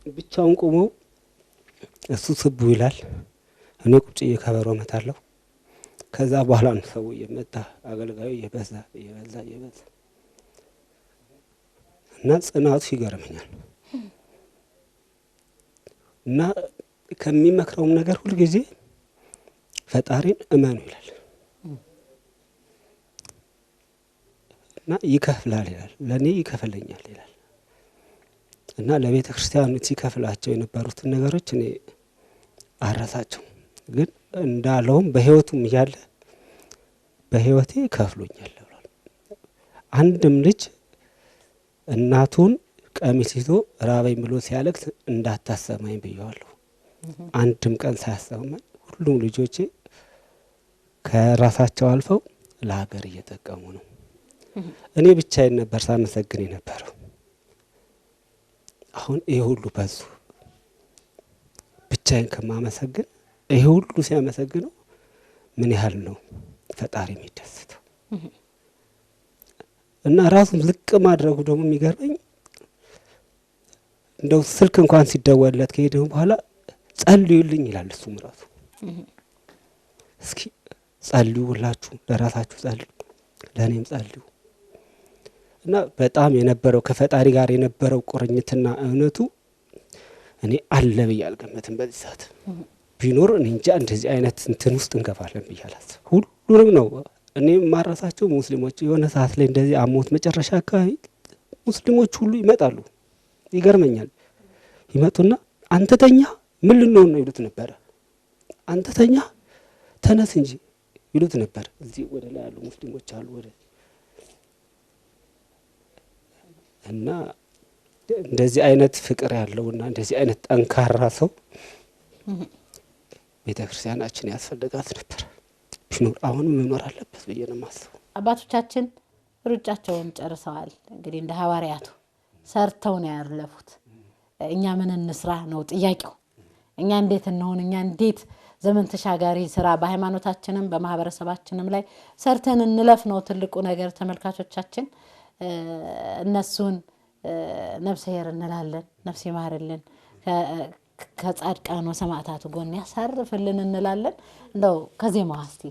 ብቻውን ቆሞ እሱ ስቡ ይላል፣ እኔ ቁጭ እየከበሮ መታለሁ። ከዛ በኋላ ነው ሰው እየመጣ አገልጋዩ እየበዛ እና ጽናቱ ይገርመኛል። እና ከሚመክረውም ነገር ሁልጊዜ ፈጣሪን እመኑ ይላል እና ይከፍላል ይላል፣ ለእኔ ይከፍለኛል ይላል እና ለቤተ ክርስቲያኑ ሲከፍላቸው የነበሩትን ነገሮች እኔ አረሳቸው። ግን እንዳለውም በህይወቱም እያለ በህይወቴ ከፍሎኛል ብሏል። አንድም ልጅ እናቱን ቀሚስ ይዞ ራበኝ ብሎ ሲያለቅስ እንዳታሰማኝ ብየዋለሁ። አንድም ቀን ሳያሰማኝ ሁሉም ልጆቼ ከራሳቸው አልፈው ለሀገር እየጠቀሙ ነው። እኔ ብቻዬን ነበር ሳመሰግን የነበረው። አሁን ይሄ ሁሉ በዙ። ብቻዬን ከማመሰግን ይሄ ሁሉ ሲያመሰግነው ምን ያህል ነው ፈጣሪ የሚደሰተው። እና ራሱን ዝቅ ማድረጉ ደግሞ የሚገርመኝ እንደው ስልክ እንኳን ሲደወልለት ከሄደ በኋላ ጸልዩልኝ ይላል እሱም ራሱ። እስኪ ጸልዩ ሁላችሁ ለራሳችሁ ጸልዩ፣ ለኔም ጸልዩ። እና በጣም የነበረው ከፈጣሪ ጋር የነበረው ቁርኝትና እውነቱ እኔ አለ ብዬ አልገመትም። በዚህ ሰዓት ቢኖር እኔ እንጃ እንደዚህ አይነት እንትን ውስጥ እንገባለን ብዬ አላስብም። ሁሉንም ነው እኔ ማረሳቸው ሙስሊሞች የሆነ ሰዓት ላይ እንደዚህ አሞት መጨረሻ አካባቢ ሙስሊሞች ሁሉ ይመጣሉ። ይገርመኛል። ይመጡና አንተ ተኛ ምን ልንሆን ነው ይሉት ነበር። አንተ ተኛ ተነስ እንጂ ይሉት ነበር። እዚህ ወደ ላይ ያሉ ሙስሊሞች አሉ ወደ እና እንደዚህ አይነት ፍቅር ያለውና እንደዚህ አይነት ጠንካራ ሰው ቤተክርስቲያናችን ያስፈልጋት ነበር። ቢኖር አሁንም መኖር አለበት ብዬ ነው የማስበው። አባቶቻችን ሩጫቸውን ጨርሰዋል። እንግዲህ እንደ ሐዋርያቱ ሰርተው ነው ያለፉት። እኛ ምን እንስራ ነው ጥያቄው። እኛ እንዴት እንሆን፣ እኛ እንዴት ዘመን ተሻጋሪ ስራ በሃይማኖታችንም በማህበረሰባችንም ላይ ሰርተን እንለፍ ነው ትልቁ ነገር። ተመልካቾቻችን እነሱን ነፍስ ይማር እንላለን፣ ነፍስ ይማርልን፣ ከጻድቃን ወሰማዕታቱ ጎን ያሳርፍልን እንላለን። እንደው ከዜማው እስቲ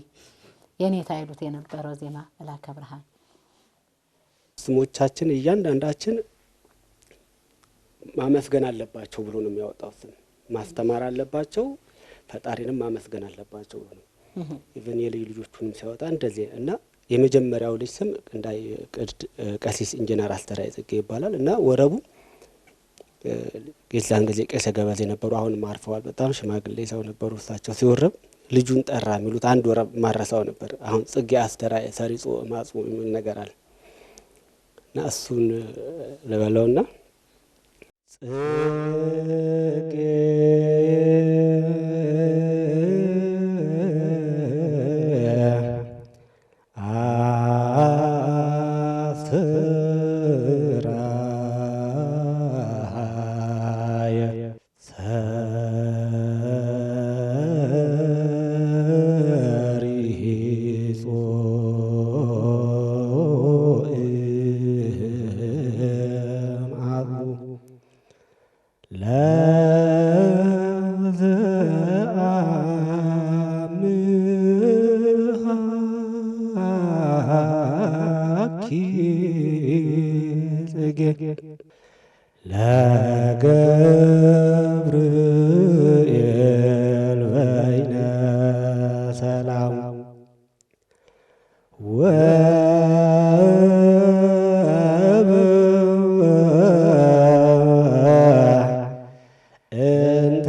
የኔታ ይሉት የነበረው ዜማ መላከ ብርሃን ስሞቻችን እያንዳንዳችን ማመስገን አለባቸው ብሎ ነው የሚያወጣው። ስም ማስተማር አለባቸው፣ ፈጣሪንም ማመስገን አለባቸው ብሎ ነው። ኢቭን የልጅ ልጆቹንም ሲያወጣ እንደዚህ እና የመጀመሪያው ልጅ ስም እንዳይ ቀሲስ ኢንጂነር አስተራይ ጽጌ ይባላል እና ወረቡ የዛን ጊዜ ቄሰ ገበዜ ነበሩ። አሁን ማርፈዋል። በጣም ሽማግሌ ሰው ነበሩ። እሳቸው ሲወረብ ልጁን ጠራ የሚሉት አንድ ወረብ ማረሳው ነበር። አሁን ጽጌ አስተራይ ሰሪጾ ማጽሙ ምን ነገር አለ እና እሱን ለበለውና ጽጌ ለገብርኤል በይነ ሰላም እንተ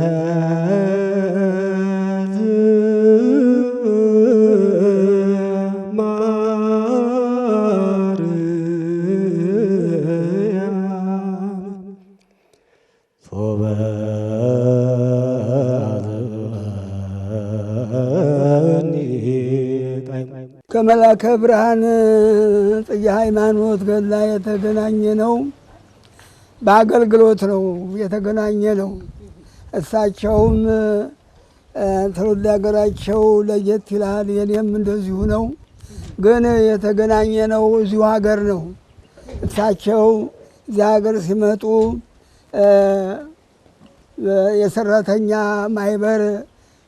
ከመላከ ብርሃን ጽጌ ሃይማኖት ገላ የተገናኘ ነው። በአገልግሎት ነው የተገናኘ ነው። እሳቸውም ትውልድ ሀገራቸው ለየት ይላል። የኔም እንደዚሁ ነው። ግን የተገናኘ ነው እዚሁ ሀገር ነው። እሳቸው እዚህ ሀገር ሲመጡ የሰራተኛ ማህበር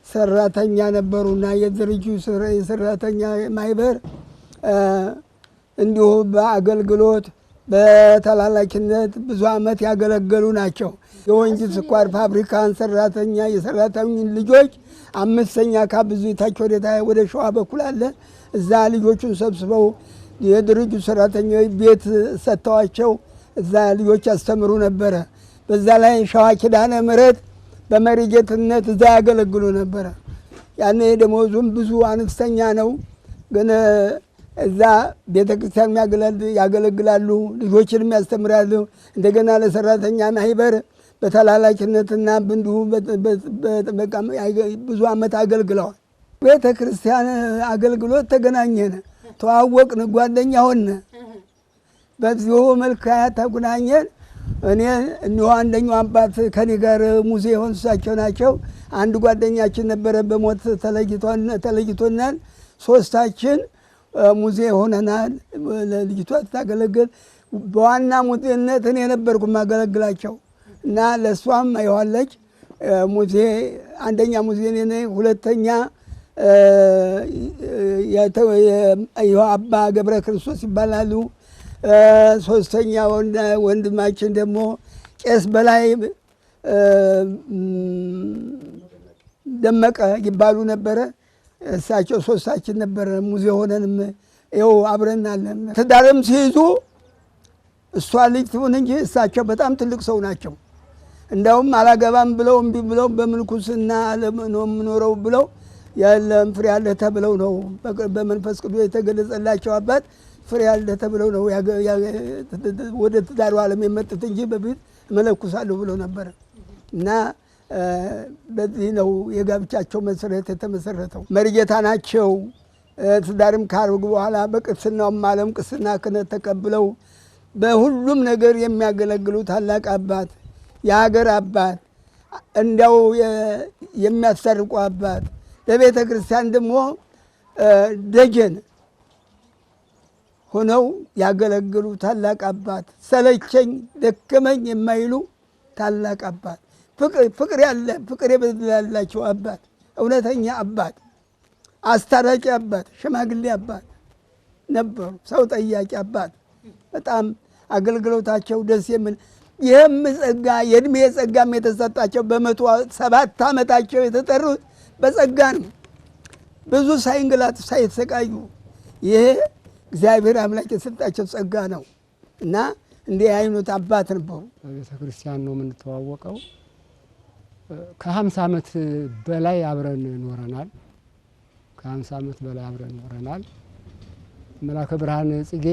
ሰራተኛ ነበሩና የድርጅቱ የሰራተኛ ማህበር እንዲሁ በአገልግሎት በተላላኪነት ብዙ አመት ያገለገሉ ናቸው። የወንጂ ስኳር ፋብሪካን ሰራተኛ የሰራተኞች ልጆች አምስተኛ ካብዙ ታች ወደ ሸዋ በኩል አለ። እዛ ልጆቹን ሰብስበው የድርጅቱ ሰራተኞች ቤት ሰጥተዋቸው እዛ ልጆች ያስተምሩ ነበረ። በዛ ላይ ሸዋ ኪዳነ ምሕረት በመሪጌትነት እዛ ያገለግሉ ነበረ። ያኔ ደሞዙም ብዙ አነስተኛ ነው፣ ግን እዛ ቤተክርስቲያን ያገለግላሉ፣ ልጆችንም ያስተምራሉ። እንደገና ለሰራተኛ ማህበር በተላላኪነትና እንዲሁ ብዙ አመት አገልግለዋል። ቤተክርስቲያን አገልግሎት ተገናኘን፣ ተዋወቅን፣ ጓደኛ ሆነ። በዚሁ መልክ ተገናኘን። እኔ እኒሁ አንደኛው አባት ከኔ ጋር ሙሴ የሆኑ እሳቸው ናቸው። አንድ ጓደኛችን ነበረ በሞት ተለይቶናል። ሶስታችን ሙዜ ሆነናል። ለልጅቷ ታገለግል በዋና ሙዜነት እኔ ነበርኩ ማገለግላቸው እና ለሷም አይዋለች ሙዜ አንደኛ ሙዜ ነኝ፣ ሁለተኛ አባ ገብረ ክርስቶስ ይባላሉ። ሶስተኛ ወንድማችን ደግሞ ቄስ በላይ ደመቀ ይባሉ ነበረ። እሳቸው ሶስታችን ነበረ ሙዜ ሆነንም ይኸው አብረናለን። ትዳርም ሲይዙ እሷ ልጅ ትሁን እንጂ እሳቸው በጣም ትልቅ ሰው ናቸው። እንደውም አላገባም ብለው እምቢ ብለው በምንኩስና ነው የምኖረው ብለው ያለም ፍሬ አለ ተብለው ነው በመንፈስ ቅዱስ የተገለጸላቸው አባት ፍሬ አለ ተብለው ነው ወደ ትዳሩ ዓለም የመጡት እንጂ በፊት መለኩሳለሁ ብለው ነበር። እና በዚህ ነው የጋብቻቸው መሰረት የተመሰረተው። መሪጌታ ናቸው። ትዳርም ካረጉ በኋላ በቅስናውም ዓለም ቅስና ክህነት ተቀብለው በሁሉም ነገር የሚያገለግሉ ታላቅ አባት፣ የሀገር አባት፣ እንዲያው የሚያሰርቁ አባት፣ ለቤተ ክርስቲያን ደግሞ ደጀን ሆነው ያገለግሉ ታላቅ አባት፣ ሰለቸኝ ደከመኝ የማይሉ ታላቅ አባት፣ ፍቅር ያለ ፍቅር የበዛላቸው አባት፣ እውነተኛ አባት፣ አስታራቂ አባት፣ ሽማግሌ አባት ነበሩ። ሰው ጠያቂ አባት። በጣም አገልግሎታቸው ደስ የሚል ይህም ጸጋ የእድሜ ጸጋም የተሰጣቸው በ107 ዓመታቸው የተጠሩት በጸጋ ነው። ብዙ ሳይንግላት ሳይሰቃዩ ይሄ እግዚአብሔር አምላክ የሰጣቸው ጸጋ ነው እና እንዲህ አይነት አባት ነበሩ። በቤተ ክርስቲያን ነው የምንተዋወቀው። ከ50 ዓመት በላይ አብረን ኖረናል። ከ50 ዓመት በላይ አብረን ኖረናል። መላከ ብርሃን ጽጌ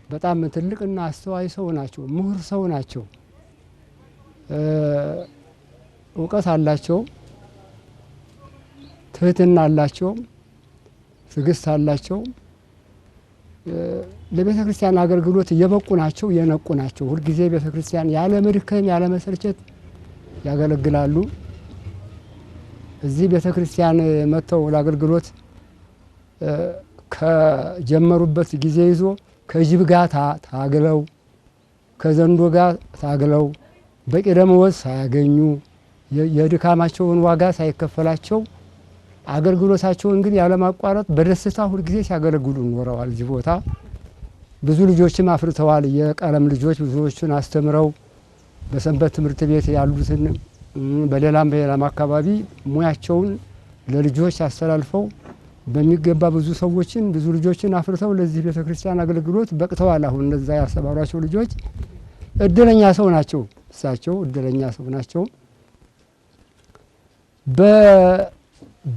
በጣም ትልቅና አስተዋይ ሰው ናቸው። ምሁር ሰው ናቸው። እውቀት አላቸው፣ ትህትና አላቸው፣ ትዕግስት አላቸው። ለቤተ ክርስቲያን አገልግሎት የበቁ ናቸው፣ የነቁ ናቸው። ሁልጊዜ ቤተ ክርስቲያን ያለ መድከም ያለ መሰልቸት ያገለግላሉ። እዚህ ቤተ ክርስቲያን መጥተው ለአገልግሎት ከጀመሩበት ጊዜ ይዞ ከጅብ ጋር ታግለው ከዘንዶ ጋር ታግለው በቂ ደመወዝ ሳያገኙ የድካማቸውን ዋጋ ሳይከፈላቸው አገልግሎታቸውን ግን ያለማቋረጥ በደስታ ሁልጊዜ ሲያገለግሉ ኖረዋል። እዚህ ቦታ ብዙ ልጆችም አፍርተዋል። የቀለም ልጆች ብዙዎቹን አስተምረው በሰንበት ትምህርት ቤት ያሉትን በሌላም አካባቢ ሙያቸውን ለልጆች አስተላልፈው በሚገባ ብዙ ሰዎችን ብዙ ልጆችን አፍርተው ለዚህ ቤተ ክርስቲያን አገልግሎት በቅተዋል። አሁን እነዛ ያሰባሯቸው ልጆች እድለኛ ሰው ናቸው። እሳቸው እድለኛ ሰው ናቸው።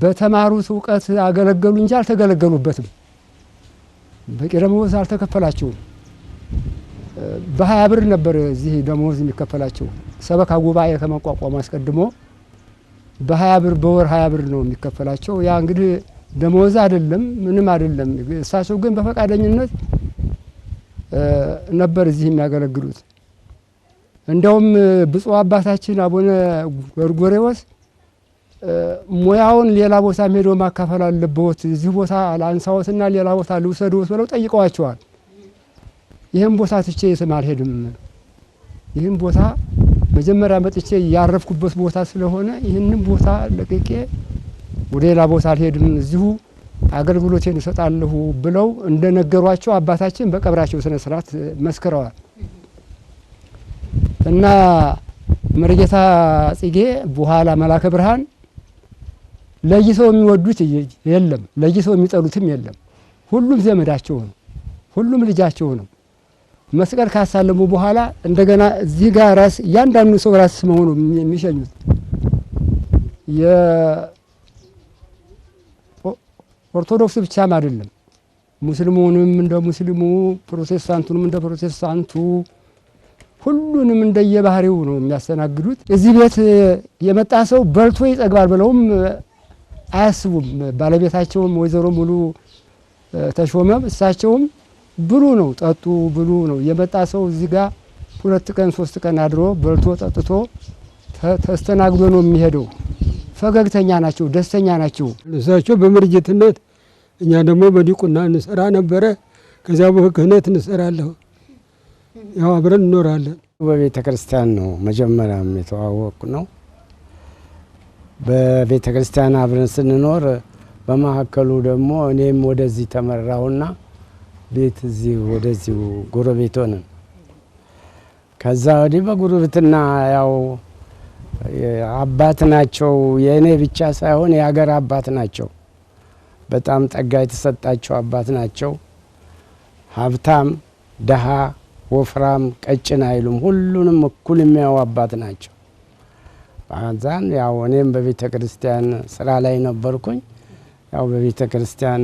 በተማሩት እውቀት አገለገሉ እንጂ አልተገለገሉበትም። በቂ ደመወዝ አልተከፈላቸውም። በ20 ብር ነበር እዚህ ደመወዝ የሚከፈላቸው። ሰበካ ጉባኤ ከመቋቋም አስቀድሞ በ20 ብር በወር 20 ብር ነው የሚከፈላቸው። ያ እንግዲህ ደመወዝ አይደለም ምንም አይደለም። እሳቸው ግን በፈቃደኝነት ነበር እዚህ የሚያገለግሉት። እንደውም ብፁዕ አባታችን አቡነ ጎርጎርዮስ ሙያውን ሌላ ቦታ ሄዶ ማካፈል አለበት፣ እዚህ ቦታ ላንሳዎትና ሌላ ቦታ ልውሰድዎት ብለው ጠይቀዋቸዋል። ይህን ቦታ ትቼ የትም አልሄድም፣ ይህን ቦታ መጀመሪያ መጥቼ ያረፍኩበት ቦታ ስለሆነ ይህንን ቦታ ለቅቄ ወደ ሌላ ቦታ አልሄድም፣ እዚሁ አገልግሎቴን እሰጣለሁ ብለው እንደነገሯቸው አባታችን በቀብራቸው ስነ ስርዓት መስክረዋል። እና መሪጌታ ጽጌ በኋላ መላከ ብርሃን ለይተው የሚወዱት የለም፣ ለይተው የሚጠሉትም የለም። ሁሉም ዘመዳቸው ነው፣ ሁሉም ልጃቸው ነው። መስቀል ካሳለሙ በኋላ እንደገና እዚህ ጋር ራስ እያንዳንዱ ሰው ራስ መሆኑ የሚሸኙት ኦርቶዶክስ ብቻም አይደለም፣ ሙስሊሙንም እንደ ሙስሊሙ፣ ፕሮቴስታንቱንም እንደ ፕሮቴስታንቱ ሁሉንም እንደየባህሪው ነው የሚያስተናግዱት። እዚህ ቤት የመጣ ሰው በልቶ ይጠግባል ብለውም አያስቡም። ባለቤታቸውም ወይዘሮ ሙሉ ተሾመም እሳቸውም ብሉ ነው ጠጡ ብሉ ነው። የመጣ ሰው እዚህ ጋር 2 ቀን 3 ቀን አድሮ በልቶ ጠጥቶ ተስተናግዶ ነው የሚሄደው። ፈገግተኛ ናቸው፣ ደስተኛ ናቸው። እሳቸው በምርጅትነት እኛ ደግሞ በዲቁና እንሰራ ነበረ። ከዚያ በክህነት እንሰራለሁ። ያው አብረን እንኖራለን። በቤተ ክርስቲያን ነው መጀመሪያም የተዋወቅ ነው። በቤተ ክርስቲያን አብረን ስንኖር በማዕከሉ ደግሞ እኔም ወደዚህ ተመራሁና ቤት እዚህ ወደዚሁ ጎረቤት ሆነን ከዛ ወዲህ በጉርብትና ያው አባት ናቸው። የእኔ ብቻ ሳይሆን የሀገር አባት ናቸው። በጣም ጸጋ የተሰጣቸው አባት ናቸው። ሀብታም፣ ደሃ፣ ወፍራም፣ ቀጭን አይሉም። ሁሉንም እኩል የሚያዩ አባት ናቸው። ባዛን ያው እኔም በቤተ ክርስቲያን ስራ ላይ ነበርኩኝ። ያው በቤተ ክርስቲያን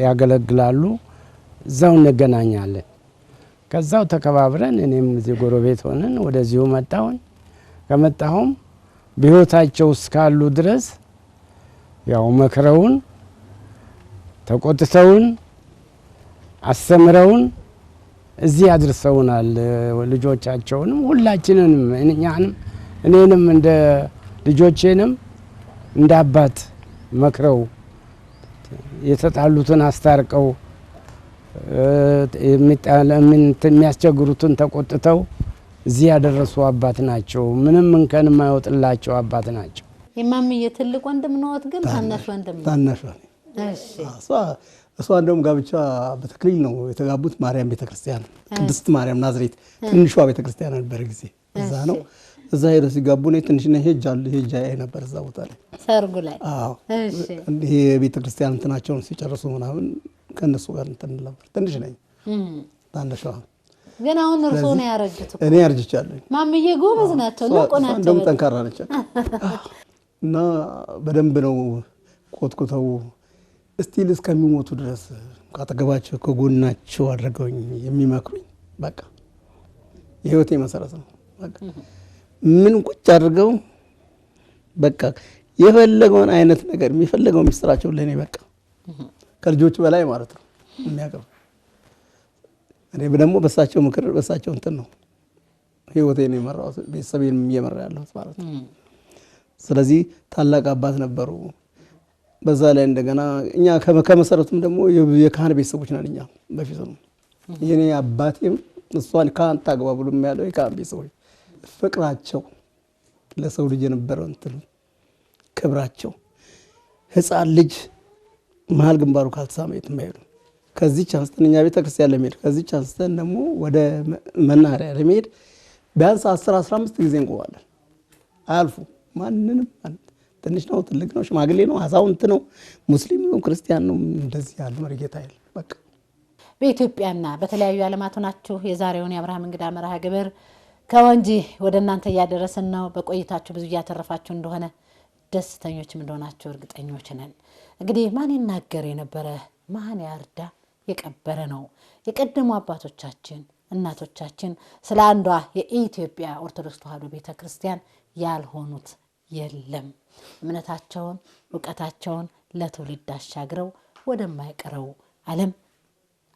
ያገለግላሉ። እዛው እንገናኛለን። ከዛው ተከባብረን እኔም እዚህ ጎረቤት ሆነን ወደዚሁ መጣሁኝ። ከመጣሁም በሕይወታቸው እስካሉ ድረስ ያው መክረውን ተቆጥተውን አስተምረውን እዚህ አድርሰውናል። ልጆቻቸውንም ሁላችንንም እኛንም እኔንም እንደ ልጆቼንም እንደ አባት መክረው የተጣሉትን አስታርቀው የሚያስቸግሩትን ተቆጥተው እዚህ ያደረሱ አባት ናቸው። ምንም እንከን የማይወጥላቸው አባት ናቸው። የማምዬ ትልቅ ወንድም ነዎት ግን ታናሽ ወንድም ነው? ታናሽ ነው። እሺ እሷ እንደውም ጋብቻ በተክሊል ነው የተጋቡት። ማርያም ቤተክርስቲያን ቅድስት ማርያም ናዝሬት ትንሿ ቤተክርስቲያን ነበር ጊዜ እዛ ነው። እዛ ሄደ ሲጋቡ ነው ትንሽ ነው ሄጃ ነበር እዛ ቦታ ላይ ሰርጉ ላይ። አዎ እሺ። ይሄ ቤተክርስቲያን እንትናቸውን ሲጨርሱ ምናምን ከነሱ ጋር እንትን ነበር። ትንሽ ነኝ ታናሽ ነው። ግን አሁን እርሶ ነው ያረጁት? እኔ አርጅቻለሁ። ማምዬ ጎበዝ ናቸው ነው ቆናቸው እንደውም ጠንካራ ነች እና በደንብ ነው ኮትኩተው እስቲል እስከሚሞቱ ድረስ ካጠገባቸው ከጎናቸው አድርገውኝ የሚመክሩኝ በቃ የህይወቴ መሰረት ነው። በቃ ምን ቁጭ አድርገው በቃ የፈለገውን አይነት ነገር የሚፈልገው ሚስጥራቸው ለኔ በቃ ከልጆች በላይ ማለት ነው የሚያቀርቡ። እኔ ደግሞ በሳቸው ምክር በሳቸው እንትን ነው ህይወቴን የመራው ቤተሰቤን እየመራ ያለሁት ማለት ነው። ስለዚህ ታላቅ አባት ነበሩ። በዛ ላይ እንደገና እኛ ከመሰረቱም ደግሞ የካህን ቤተሰቦች ነን። እኛ በፊት ነው የኔ አባቴም እሷን ካህን ታግባ ብሎ የሚያለው የካህን ቤተሰቦች ፍቅራቸው ለሰው ልጅ የነበረው እንትን ክብራቸው ህፃን ልጅ መሀል ግንባሩ ካልተሳመ የትም አይሄዱም። ከዚህች አንስተን እኛ ቤተክርስቲያን ለመሄድ ከዚህች አንስተን ደግሞ ወደ መናኸሪያ ለመሄድ ቢያንስ 10-15 ጊዜ እንቆማለን። አያልፉ ማንንም ትንሽ ነው ትልቅ ነው ሽማግሌ ነው አዛውንት ነው ሙስሊም ነው ክርስቲያን ነው እንደዚህ ያለ መርጌታ አይደል። በቃ በኢትዮጵያና በተለያዩ ዓለማት ሆናችሁ የዛሬውን የአብርሃም እንግዳ መርሃ ግብር ከወንጂ ወደ እናንተ እያደረስን ነው። በቆይታችሁ ብዙ እያተረፋችሁ እንደሆነ ደስተኞችም እንደሆናችሁ እርግጠኞች ነን። እንግዲህ ማን ይናገር የነበረ ማን ያርዳ የቀበረ ነው። የቀደሙ አባቶቻችን እናቶቻችን ስለ አንዷ የኢትዮጵያ ኦርቶዶክስ ተዋሕዶ ቤተክርስቲያን ያልሆኑት የለም። እምነታቸውን ዕውቀታቸውን ለትውልድ አሻግረው ወደማይቀረው ዓለም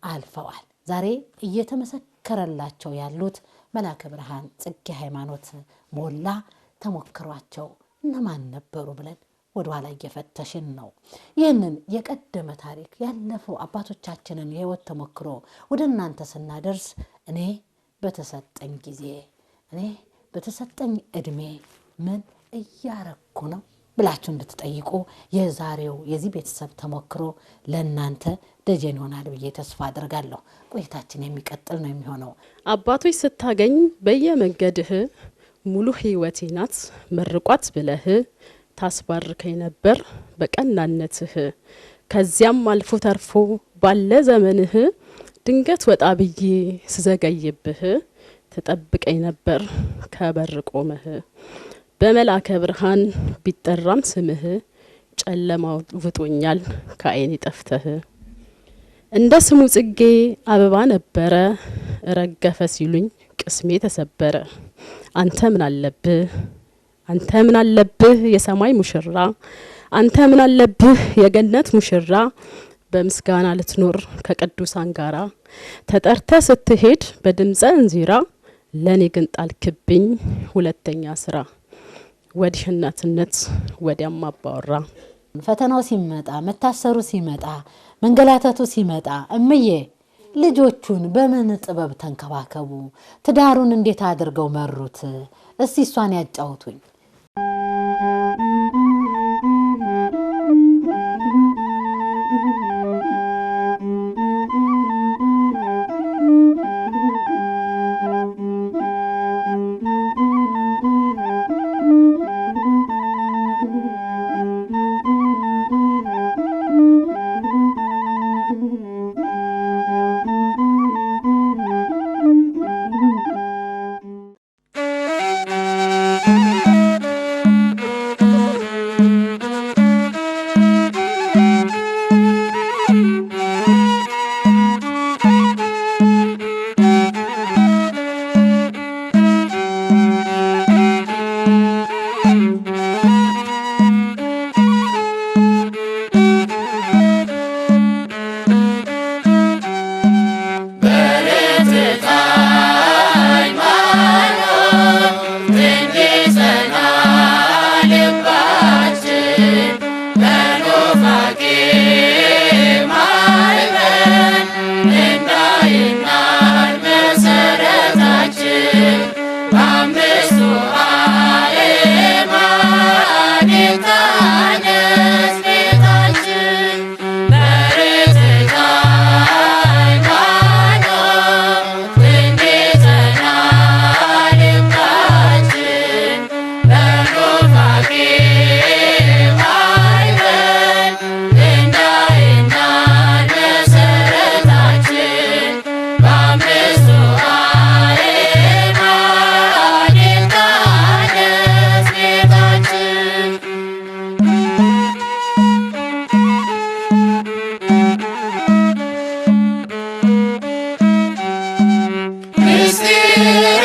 አልፈዋል። ዛሬ እየተመሰከረላቸው ያሉት መላከ ብርሃን ጽጌ ሃይማኖት ሞላ ተሞክሯቸው እነማን ነበሩ ብለን ወደ ኋላ እየፈተሽን ነው። ይህንን የቀደመ ታሪክ ያለፈው አባቶቻችንን የህይወት ተሞክሮ ወደ እናንተ ስናደርስ እኔ በተሰጠኝ ጊዜ እኔ በተሰጠኝ እድሜ ምን እያረኩ ነው ብላችሁ እንድትጠይቁ የዛሬው የዚህ ቤተሰብ ተሞክሮ ለእናንተ ደጀን ይሆናል ብዬ ተስፋ አድርጋለሁ። ቆይታችን የሚቀጥል ነው የሚሆነው። አባቶች ስታገኝ በየመንገድህ ሙሉ ህይወቴ ናት መርቋት ብለህ ታስባርከኝ ነበር በቀናነትህ። ከዚያም አልፎ ተርፎ ባለ ዘመንህ ድንገት ወጣ ብዬ ስዘገይብህ ተጠብቀኝ ነበር ከበር ቆመህ። በመላከ ብርሃን ቢጠራም ስምህ ጨለማው ውጦኛል ከአይኔ ጠፍተህ። እንደ ስሙ ጽጌ አበባ ነበረ ረገፈ ሲሉኝ ቅስሜ ተሰበረ። አንተ ምን አለብህ አንተ ምን አለብህ የሰማይ ሙሽራ አንተ ምን አለብህ የገነት ሙሽራ በምስጋና ልትኖር ከቅዱሳን ጋራ ተጠርተ ስትሄድ በድምፀ እንዚራ ለኔ ግን ጣልክብኝ ሁለተኛ ስራ። ወዲህ እናትነት ወዲያም አባወራ ፈተናው ሲመጣ መታሰሩ ሲመጣ መንገላታቱ ሲመጣ እምዬ ልጆቹን በምን ጥበብ ተንከባከቡ? ትዳሩን እንዴት አድርገው መሩት? እስቲ እሷን ያጫውቱኝ። Amen.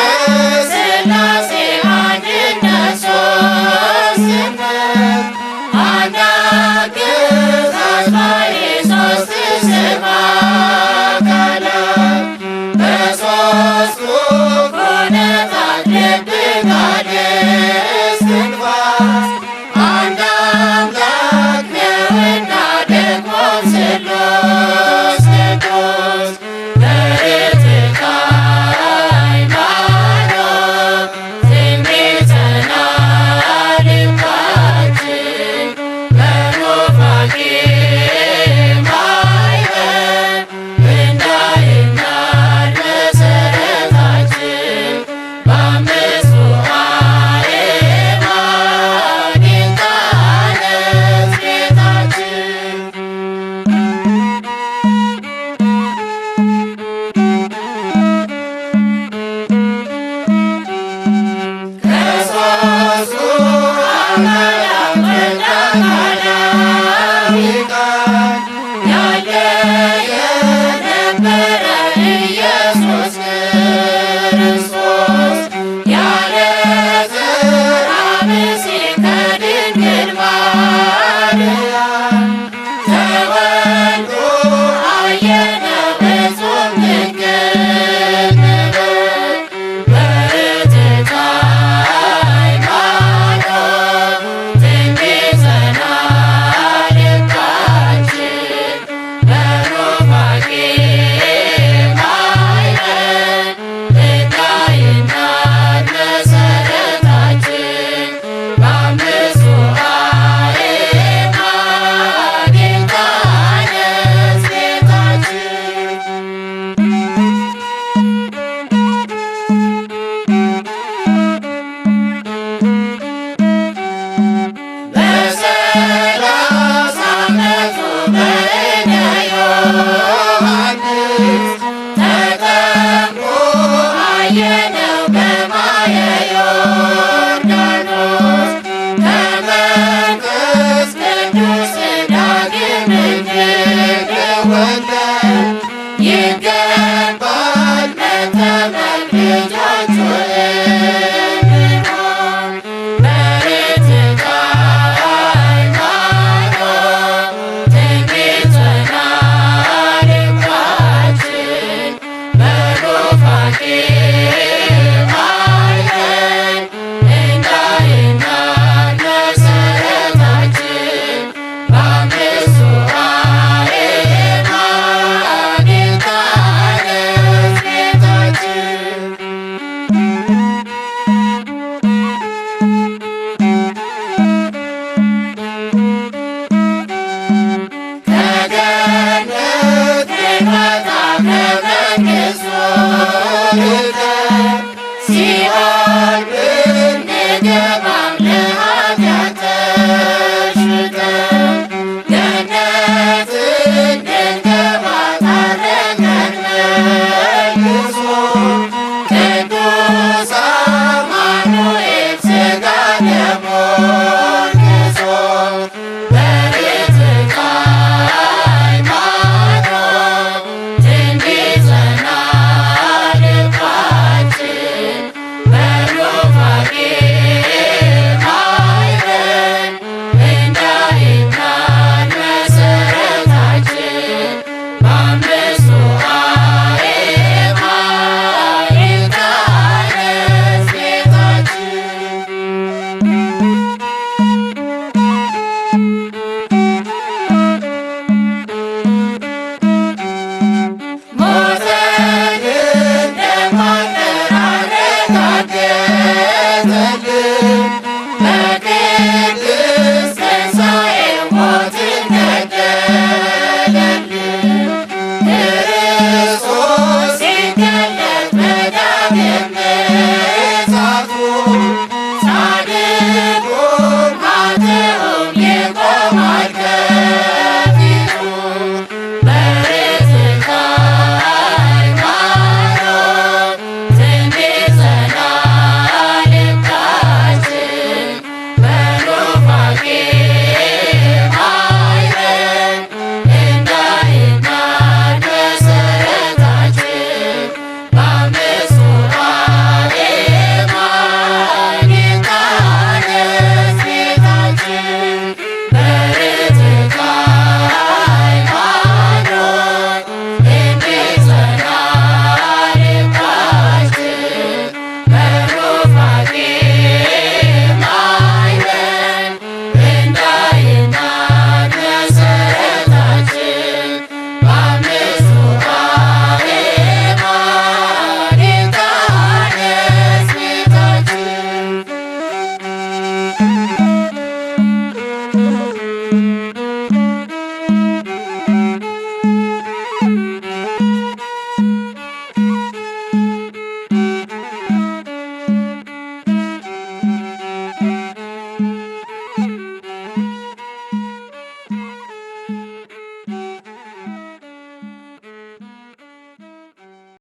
ነገር